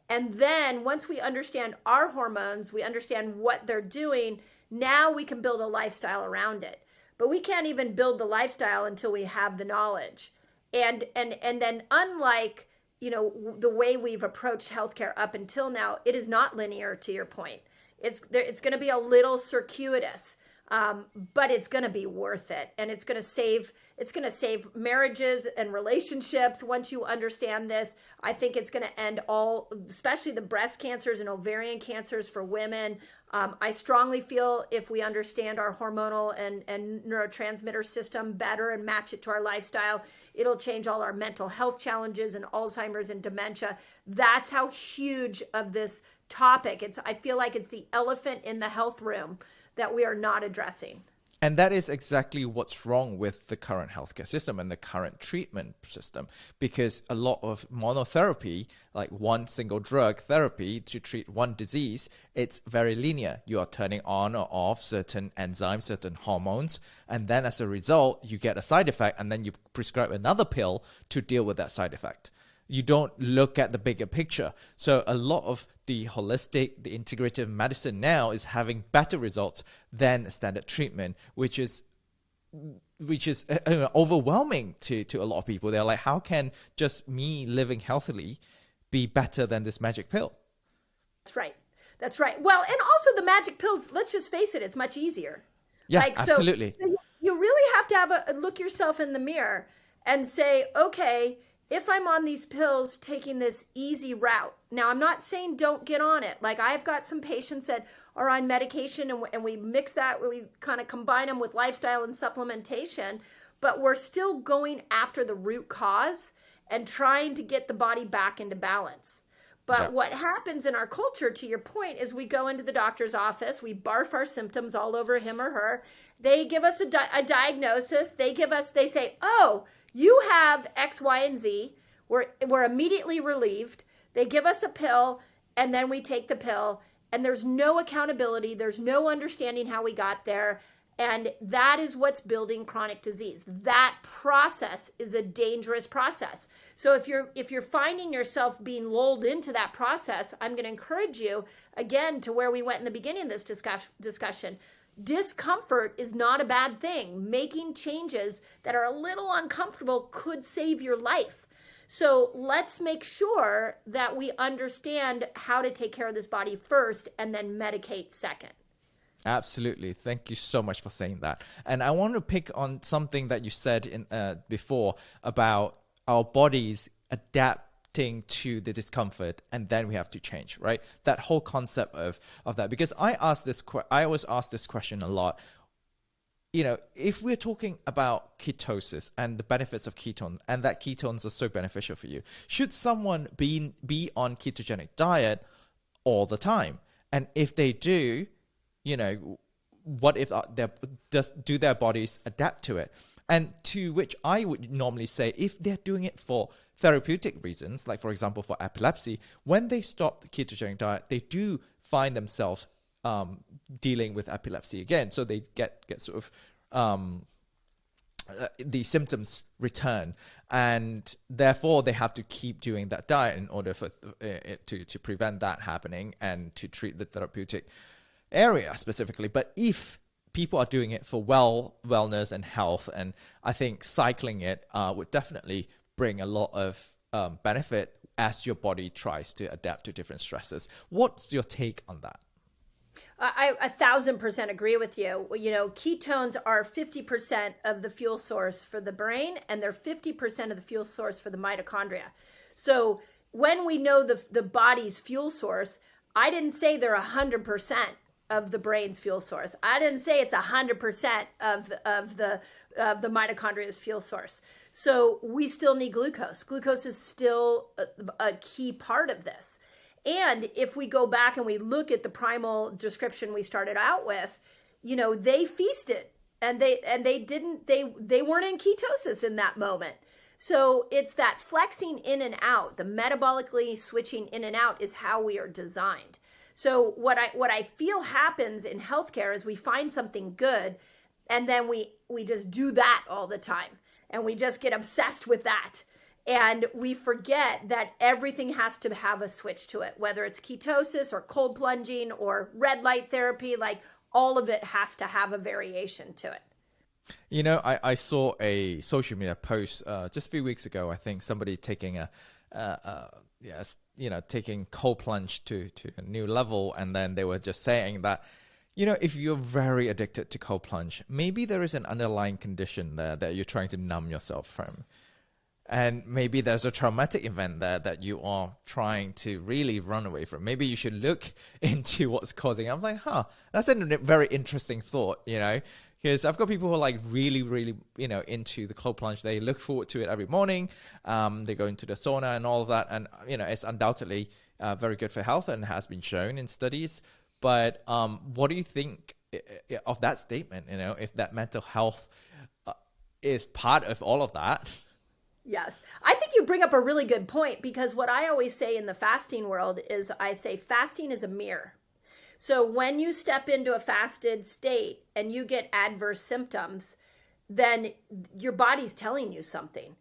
And then once we understand our hormones, we understand what they're doing, now we can build a lifestyle around it. But we can't even build the lifestyle until we have the knowledge. And then unlike, the way we've approached healthcare up until now, it is not linear, to your point. It's going to be a little circuitous. But it's going to be worth it, and it's going to save marriages and relationships once you understand this. I think it's going to end especially the breast cancers and ovarian cancers for women. I strongly feel if we understand our hormonal and neurotransmitter system better and match it to our lifestyle, it'll change all our mental health challenges and Alzheimer's and dementia. That's how huge of this topic. I feel like it's the elephant in the health room that we are not addressing. And that is exactly what's wrong with the current healthcare system and the current treatment system, because a lot of monotherapy, like one single drug therapy to treat one disease, it's very linear. You are turning on or off certain enzymes, certain hormones, and then as a result, you get a side effect, and then you prescribe another pill to deal with that side effect. You don't look at the bigger picture. So a lot of the holistic, the integrative medicine now is having better results than standard treatment, which is overwhelming to a lot of people. They're like, how can just me living healthily be better than this magic pill? That's right. Well, and also the magic pills, let's just face it, it's much easier. Yeah, absolutely. So you really have to have look yourself in the mirror and say, okay, if I'm on these pills taking this easy route, now I'm not saying don't get on it. Like I've got some patients that are on medication and we mix that, we kind of combine them with lifestyle and supplementation, but we're still going after the root cause and trying to get the body back into balance. But what happens in our culture, to your point, is we go into the doctor's office, we barf our symptoms all over him or her. They give us a diagnosis. They say, oh, you have X, Y, and Z. We're immediately relieved. They give us a pill, and then we take the pill, and there's no accountability. There's no understanding how we got there, and that is what's building chronic disease. That process is a dangerous process. So if you're finding yourself being lulled into that process, I'm going to encourage you, again, to where we went in the beginning of this discussion. Discomfort is not a bad thing. Making changes that are a little uncomfortable could save your life. So let's make sure that we understand how to take care of this body first and then medicate second. Absolutely. Thank you so much for saying that. And I want to pick on something that you said in before about our bodies adapting to the discomfort, and then we have to change, right? That whole concept of that. Because I always ask this question a lot. If we're talking about ketosis and the benefits of ketones, and that ketones are so beneficial for you, should someone be on ketogenic diet all the time? And if they do, what if do their bodies adapt to it? And to which I would normally say, if they're doing it for therapeutic reasons, like for example for epilepsy, when they stop the ketogenic diet, they do find themselves dealing with epilepsy again. So they get sort of the symptoms return, and therefore they have to keep doing that diet in order for it to prevent that happening and to treat the therapeutic area specifically. But if people are doing it for wellness and health, and I think cycling it would definitely bring a lot of benefit as your body tries to adapt to different stresses. What's your take on that? I 1,000% agree with you. Ketones are 50% of the fuel source for the brain, and they're 50% of the fuel source for the mitochondria. So when we know the body's fuel source, I didn't say they're 100% of the brain's fuel source. I didn't say it's 100% of the mitochondria's fuel source. So we still need glucose. Glucose is still a key part of this. And if we go back and we look at the primal description we started out with, they feasted and they weren't in ketosis in that moment. So it's that flexing in and out, the metabolically switching in and out is how we are designed. So what I feel happens in healthcare is we find something good, and then we just do that all the time, and we just get obsessed with that. And we forget that everything has to have a switch to it, whether it's ketosis or cold plunging or red light therapy, like all of it has to have a variation to it. I saw a social media post just a few weeks ago. I think somebody taking taking cold plunge to a new level. And then they were just saying that, if you're very addicted to cold plunge, maybe there is an underlying condition there that you're trying to numb yourself from. And maybe there's a traumatic event there that you are trying to really run away from. Maybe you should look into what's causing it. I was like, that's a very interesting thought, because I've got people who are like really, really, into the cold plunge. They look forward to it every morning. They go into the sauna and all of that. And, it's undoubtedly very good for health and has been shown in studies. But what do you think of that statement, if that mental health is part of all of that? Yes. I think you bring up a really good point, because what I always say in the fasting world is I say fasting is a mirror. So when you step into a fasted state and you get adverse symptoms, then your body's telling you something.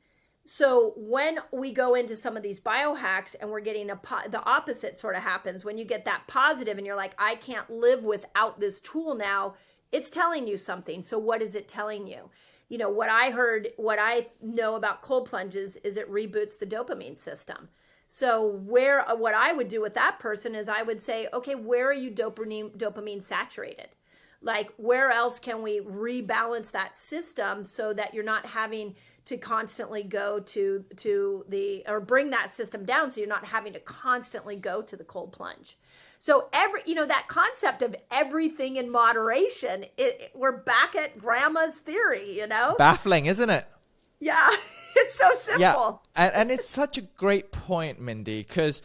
So when we go into some of these biohacks and we're getting the opposite sort of happens, when you get that positive and you're like, I can't live without this tool now, it's telling you something. So what is it telling you? What I know about cold plunges is it reboots the dopamine system. So what I would do with that person is I would say, okay, where are you dopamine saturated? Like, where else can we rebalance that system so that you're not having to constantly go to or bring that system down, so you're not having to constantly go to the cold plunge. So that concept of everything in moderation, we're back at grandma's theory, Baffling, isn't it? Yeah, it's so simple. Yeah, and it's such a great point, Mindy, because,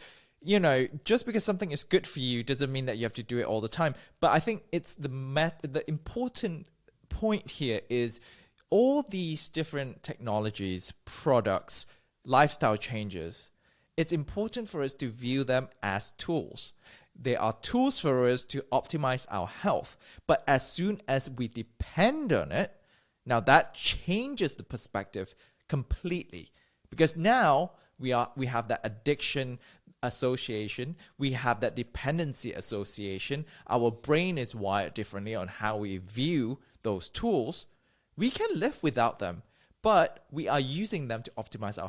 just because something is good for you doesn't mean that you have to do it all the time. But I think it's the important point here is all these different technologies, products, lifestyle changes. It's important for us to view them as tools. They are tools for us to optimize our health. But as soon as we depend on it, now that changes the perspective completely. Because now we have that addiction association, we have that dependency association. Our brain is wired differently on how we view those tools. We can live without them, but we are using them to optimize our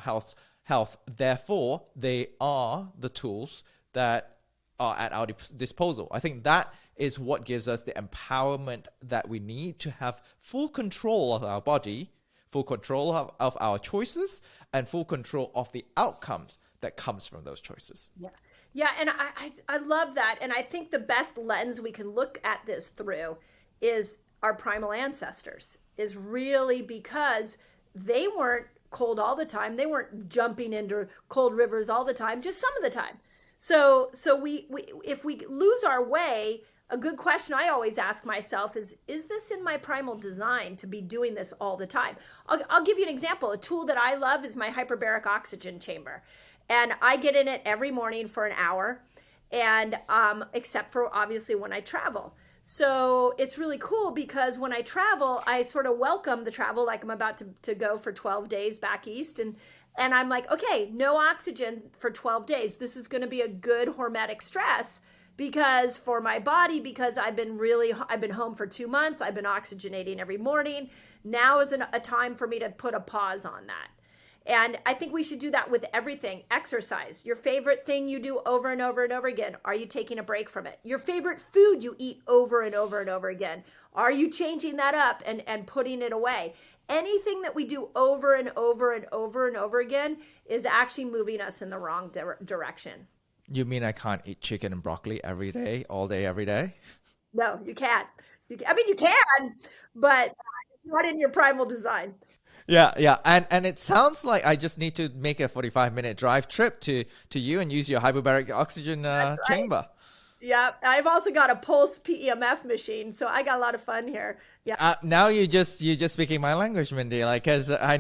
health. Therefore, they are the tools that are at our disposal. I think that is what gives us the empowerment that we need to have full control of our body, full control of our choices, and full control of the outcomes that comes from those choices. Yeah. Yeah, and I love that. And I think the best lens we can look at this through is our primal ancestors, is really because they weren't cold all the time. They weren't jumping into cold rivers all the time, just some of the time. So we if we lose our way, a good question I always ask myself is this in my primal design to be doing this all the time? I'll give you an example. A tool that I love is my hyperbaric oxygen chamber. And I get in it every morning for an hour, and except for obviously when I travel. So it's really cool because when I travel, I sort of welcome the travel, like I'm about to go for 12 days back east. And I'm like, okay, no oxygen for 12 days. This is going to be a good hormetic stress because for my body, because I've been home for 2 months. I've been oxygenating every morning. Now is a time for me to put a pause on that. And I think we should do that with everything. Exercise, your favorite thing you do over and over and over again. Are you taking a break from it? Your favorite food you eat over and over and over again. Are you changing that up and putting it away? Anything that we do over and over and over and over again is actually moving us in the wrong direction. You mean I can't eat chicken and broccoli every day, all day, every day? No, you can't. I mean, you can, but it's not in your primal design. Yeah. And it sounds like I just need to make a 45-minute drive trip to you and use your hyperbaric oxygen chamber. Yeah, I've also got a pulse PEMF machine, so I got a lot of fun here. Yeah. Now you're just speaking my language, Mindy. Like, cause I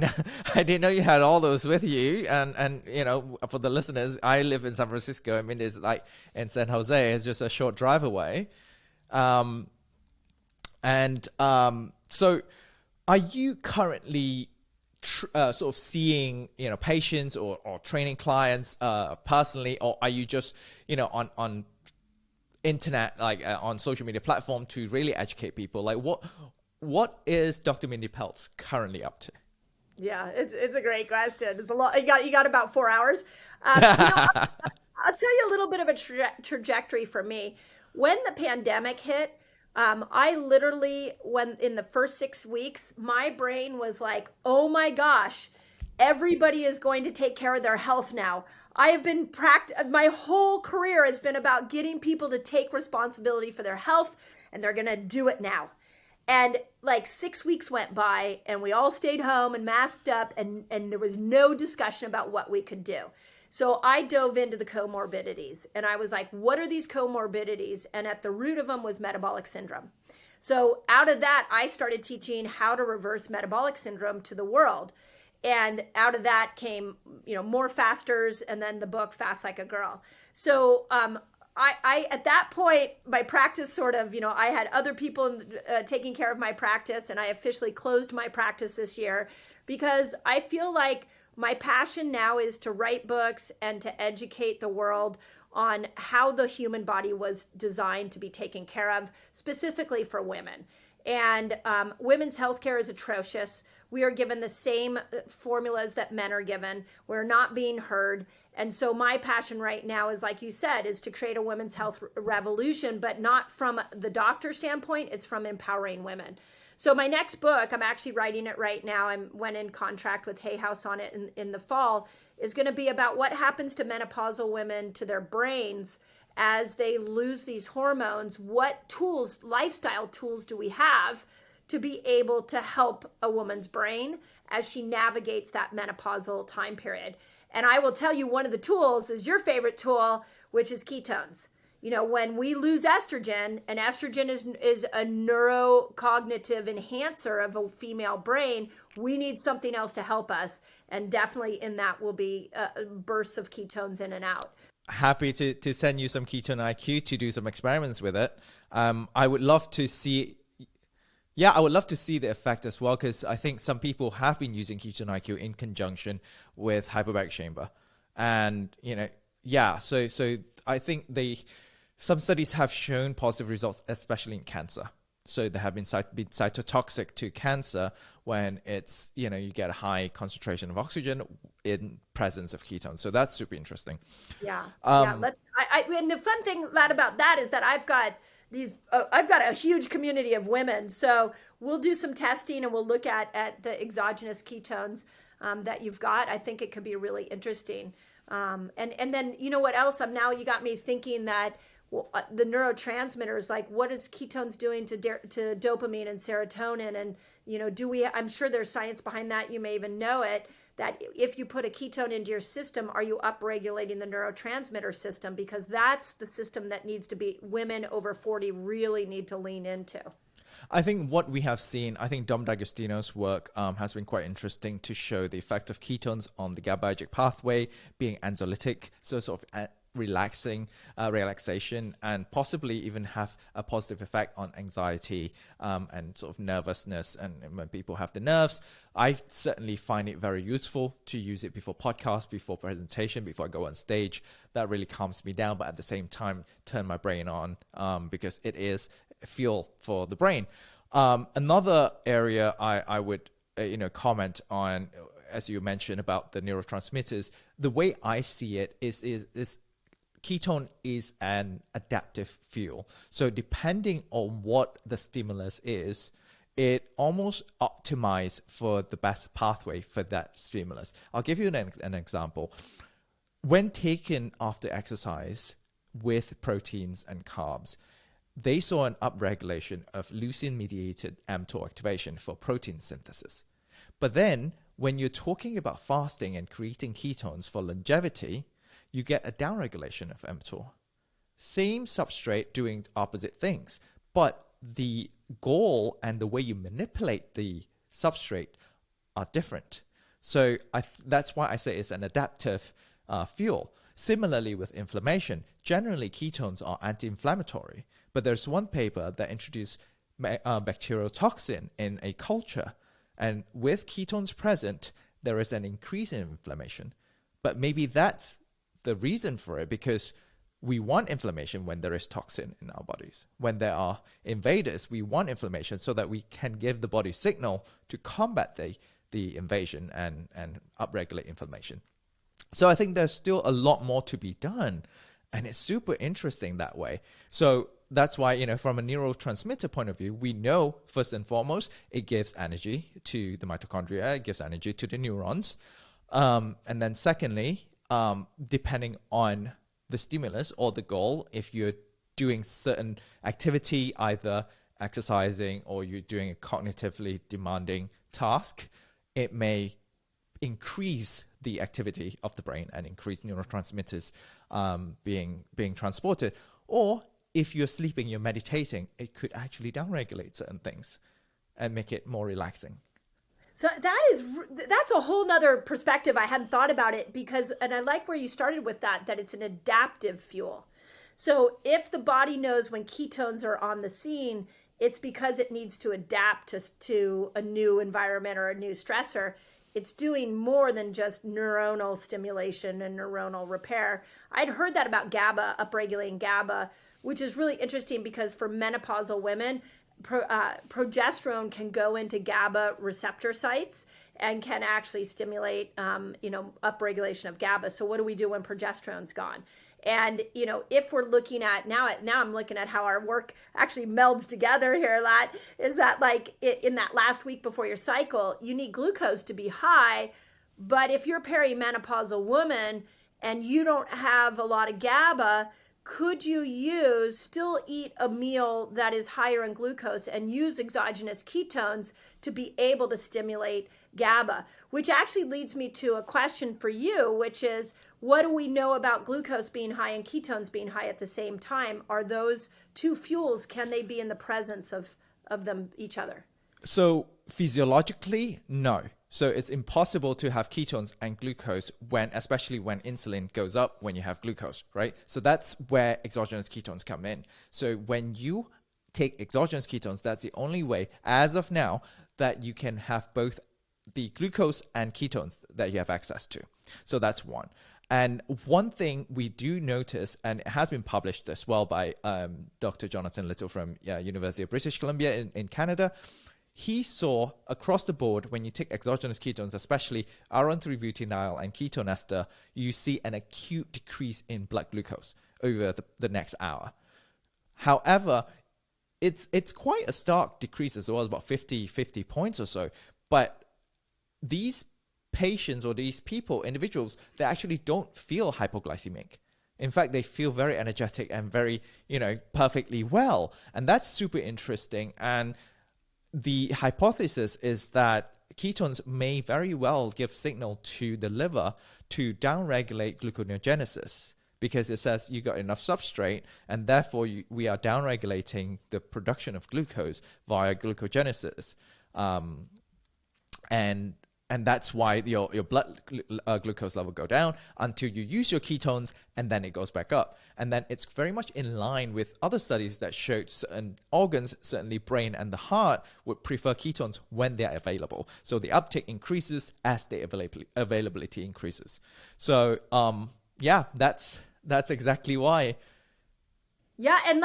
didn't know you had all those with you. And you know, for the listeners, I live in San Francisco. I mean, it's like in San Jose. It's just a short drive away. So, are you currently sort of seeing patients or training clients personally, or are you just on internet, like on social media platform to really educate people? Like what is Dr. Mindy Pelz currently up to? Yeah, it's a great question. It's a lot. You got about 4 hours. I'll tell you a little bit of a trajectory for me. When the pandemic hit, I literally, when in the first 6 weeks, my brain was like, oh my gosh, everybody is going to take care of their health now. I have been my whole career has been about getting people to take responsibility for their health, and they're going to do it now. And like 6 weeks went by and we all stayed home and masked up, and there was no discussion about what we could do. So I dove into the comorbidities, and I was like, what are these comorbidities? And at the root of them was metabolic syndrome. So out of that, I started teaching how to reverse metabolic syndrome to the world. And out of that came, more fasters, and then the book Fast Like a Girl. So I at that point, my practice sort of, I had other people taking care of my practice, and I officially closed my practice this year because I feel like my passion now is to write books and to educate the world on how the human body was designed to be taken care of, specifically for women. And women's healthcare is atrocious. We are given the same formulas that men are given. We're not being heard. And so my passion right now is, like you said, is to create a women's health revolution, but not from the doctor standpoint. It's from empowering women. So my next book, I'm actually writing it right now. I went in contract with Hay House on it in the fall, is going to be about what happens to menopausal women, to their brains as they lose these hormones. What tools, lifestyle tools, do we have to be able to help a woman's brain as she navigates that menopausal time period? And I will tell you, one of the tools is your favorite tool, which is ketones. When we lose estrogen, and estrogen is a neurocognitive enhancer of a female brain, we need something else to help us. And definitely in that will be bursts of ketones in and out. Happy to send you some Ketone-IQ to do some experiments with it. I would love to see the effect as well, because I think some people have been using Ketone-IQ in conjunction with hyperbaric chamber. And, Yeah, so I think some studies have shown positive results, especially in cancer. So they have been cytotoxic to cancer when it's, you get a high concentration of oxygen in presence of ketones. So that's super interesting. Yeah, yeah. Um, And the fun thing, Lad, about that is that I've got a huge community of women. So we'll do some testing and we'll look at the exogenous ketones that you've got. I think it could be really interesting. And then you know what else? Now you got me thinking that the neurotransmitters, like what is ketones doing to dopamine and serotonin, and I'm sure there's science behind that. You may even know it, that if you put a ketone into your system, are you upregulating the neurotransmitter system? Because that's the system that needs to be, women over 40 really need to lean into. I think what we have seen, I think Dom D'Agostino's work has been quite interesting to show the effect of ketones on the GABAergic pathway, being anxiolytic, so sort of relaxation, and possibly even have a positive effect on anxiety and sort of nervousness. And when people have the nerves, I certainly find it very useful to use it before podcast, before presentation, before I go on stage. That really calms me down, but at the same time, turn my brain on because it is fuel for the brain. Another area I would comment on, as you mentioned about the neurotransmitters, the way I see it is ketone is an adaptive fuel. So depending on what the stimulus is, it almost optimizes for the best pathway for that stimulus. I'll give you an example. When taken after exercise with proteins and carbs, they saw an upregulation of leucine-mediated mTOR activation for protein synthesis. But then, when you're talking about fasting and creating ketones for longevity, you get a downregulation of mTOR. Same substrate doing opposite things, but the goal and the way you manipulate the substrate are different. So that's why I say it's an adaptive fuel. Similarly with inflammation, generally ketones are anti-inflammatory, but there's one paper that introduced bacterial toxin in a culture, and with ketones present, there is an increase in inflammation. But maybe that's the reason for it, because we want inflammation when there is toxin in our bodies. When there are invaders, we want inflammation so that we can give the body signal to combat the invasion and upregulate inflammation. So I think there's still a lot more to be done, and it's super interesting that way. So that's why, from a neurotransmitter point of view, we know first and foremost, it gives energy to the mitochondria, it gives energy to the neurons. And then secondly, depending on the stimulus or the goal, if you're doing certain activity, either exercising or you're doing a cognitively demanding task, it may increase the activity of the brain and increase neurotransmitters being transported. Or if you're sleeping, you're meditating, it could actually downregulate certain things and make it more relaxing. So that's a whole nother perspective. I hadn't thought about it and I like where you started with that it's an adaptive fuel. So if the body knows when ketones are on the scene, it's because it needs to adapt to a new environment or a new stressor. It's doing more than just neuronal stimulation and neuronal repair. I'd heard that about GABA, upregulating GABA, which is really interesting because for menopausal women, progesterone can go into GABA receptor sites and can actually stimulate, upregulation of GABA. So what do we do when progesterone's gone? And, if we're looking at now I'm looking at how our work actually melds together here, Latt, is that like in that last week before your cycle, you need glucose to be high. But if you're a perimenopausal woman and you don't have a lot of GABA, could you still eat a meal that is higher in glucose and use exogenous ketones to be able to stimulate GABA? Which actually leads me to a question for you, which is, what do we know about glucose being high and ketones being high at the same time? Are those two fuels, can they be in the presence of them, each other? So physiologically, no. So it's impossible to have ketones and glucose especially when insulin goes up when you have glucose, right? So that's where exogenous ketones come in. So when you take exogenous ketones, that's the only way, as of now, that you can have both the glucose and ketones that you have access to. So that's one. And one thing we do notice, and it has been published as well by Dr. Jonathan Little from University of British Columbia in Canada, he saw across the board, when you take exogenous ketones, especially iron-3-butynyl and ketone ester, you see an acute decrease in blood glucose over the next hour. However, it's quite a stark decrease as well, about 50 points or so. But these patients or these individuals, they actually don't feel hypoglycemic. In fact, they feel very energetic and very, perfectly well. And that's super interesting. And the hypothesis is that ketones may very well give signal to the liver to downregulate gluconeogenesis, because it says you got enough substrate, and therefore we are downregulating the production of glucose via glucogenesis. And that's why your blood glucose level go down until you use your ketones, and then it goes back up. And then it's very much in line with other studies that showed certain organs, certainly brain and the heart, would prefer ketones when they're available. So the uptake increases as the availability increases. So that's exactly why. Yeah, and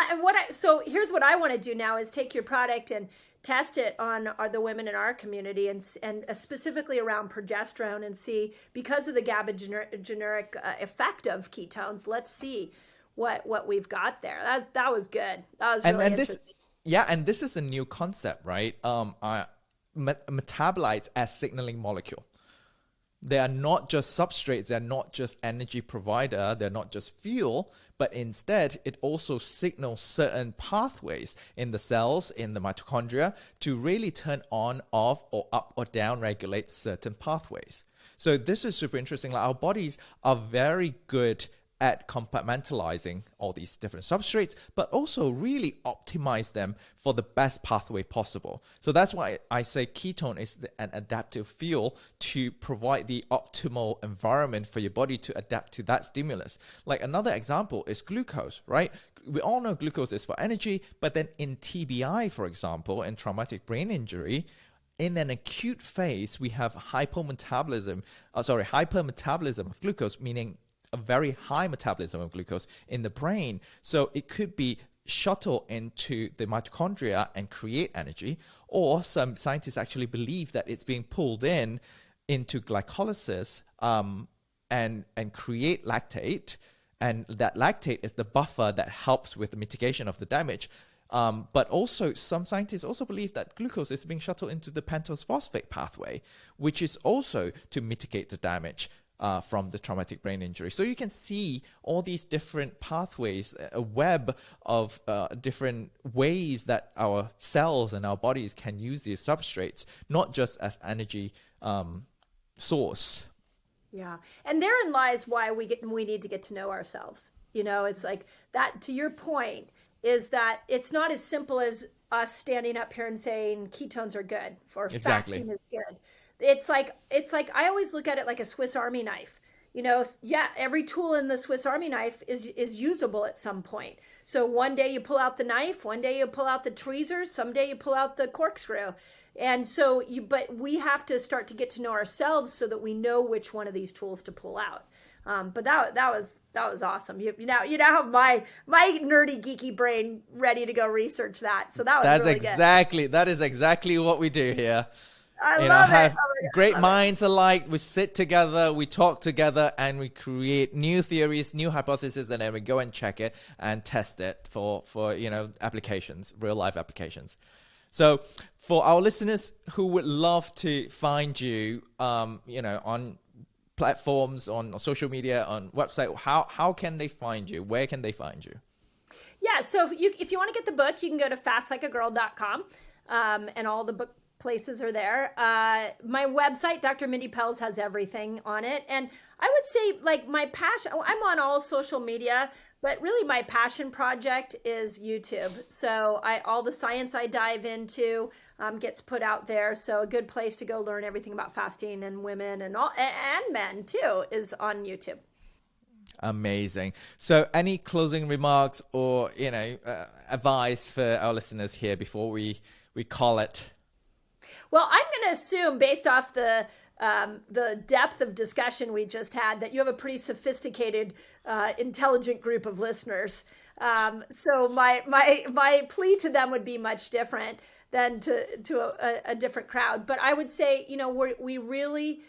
so here's what I want to do now is take your product and test it on the women in our community and specifically around progesterone, and see, because of the GABA-generic effect of ketones, let's see what we've got there. That was good. That was really interesting. And this is a new concept, right? Metabolites as signaling molecule. They are not just substrates, they're not just energy provider, they're not just fuel, but instead it also signals certain pathways in the cells, in the mitochondria, to really turn on, off, or up or down regulate certain pathways. So this is super interesting. Like, our bodies are very good at compartmentalizing all these different substrates, but also really optimize them for the best pathway possible. So that's why I say ketone is an adaptive fuel to provide the optimal environment for your body to adapt to that stimulus. Like, another example is glucose, right? We all know glucose is for energy, but then in TBI, for example, in traumatic brain injury, in an acute phase, we have hypermetabolism of glucose, meaning a very high metabolism of glucose in the brain. So it could be shuttle into the mitochondria and create energy, or some scientists actually believe that it's being pulled into glycolysis and create lactate, and that lactate is the buffer that helps with the mitigation of the damage. But also, some scientists also believe that glucose is being shuttled into the pentose phosphate pathway, which is also to mitigate the damage from the traumatic brain injury. So you can see all these different pathways, a web of different ways that our cells and our bodies can use these substrates, not just as energy source. Yeah, and therein lies why we need to get to know ourselves. It's like that, to your point, is that it's not as simple as us standing up here and saying ketones are good or fasting is good. It's like I always look at it like a Swiss Army knife. Every tool in the Swiss Army knife is usable at some point. So one day you pull out the knife, one day you pull out the tweezers, someday you pull out the corkscrew. And so but we have to start to get to know ourselves so that we know which one of these tools to pull out. But that was awesome. You now have my nerdy geeky brain ready to go research that. So that was really good. That is exactly what we do here. I love it. Great minds alike. We sit together, we talk together, and we create new theories, new hypotheses, and then we go and check it and test it for applications, real life applications. So for our listeners who would love to find you, on platforms, on social media, on website, how can they find you? Where can they find you? Yeah, so if you want to get the book, you can go to fastlikeagirl.com, and all the book places are there. My website, Dr. Mindy Pelz, has everything on it. And I would say, like, my passion, I'm on all social media, but really my passion project is YouTube. So all the science I dive into gets put out there. So a good place to go learn everything about fasting and women and men too is on YouTube. Amazing. So any closing remarks or, advice for our listeners here before we call it? Well, I'm going to assume, based off the depth of discussion we just had, that you have a pretty sophisticated, intelligent group of listeners. So my plea to them would be much different than to a different crowd. But I would say, we really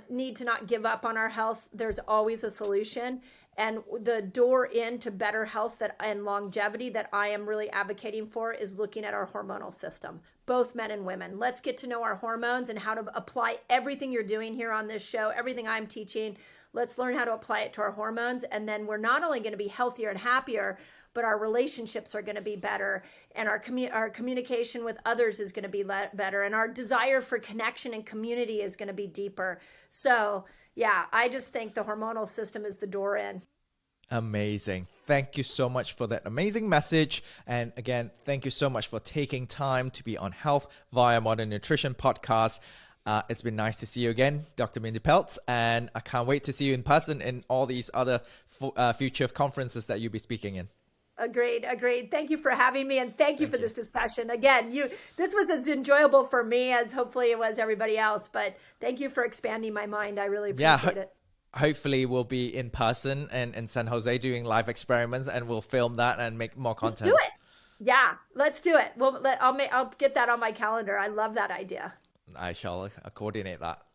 need to not give up on our health. There's always a solution. And the door into better health and longevity that I am really advocating for is looking at our hormonal system, both men and women. Let's get to know our hormones and how to apply everything you're doing here on this show, everything I'm teaching. Let's learn how to apply it to our hormones. And then we're not only going to be healthier and happier, but our relationships are going to be better, and our communication with others is going to be better, and our desire for connection and community is going to be deeper. So yeah, I just think the hormonal system is the door in. Amazing. Thank you so much for that amazing message. And again, thank you so much for taking time to be on Health via Modern Nutrition podcast. It's been nice to see you again, Dr. Mindy Pelz, and I can't wait to see you in person in all these other future conferences that you'll be speaking in. Agreed. Thank you for having me, and thank you for this discussion. Again, this was as enjoyable for me as hopefully it was everybody else, but thank you for expanding my mind. I really appreciate it. Hopefully we'll be in person in San Jose doing live experiments, and we'll film that and make more content. Let's do it. Yeah, let's do it. I'll get that on my calendar. I love that idea. I shall coordinate that.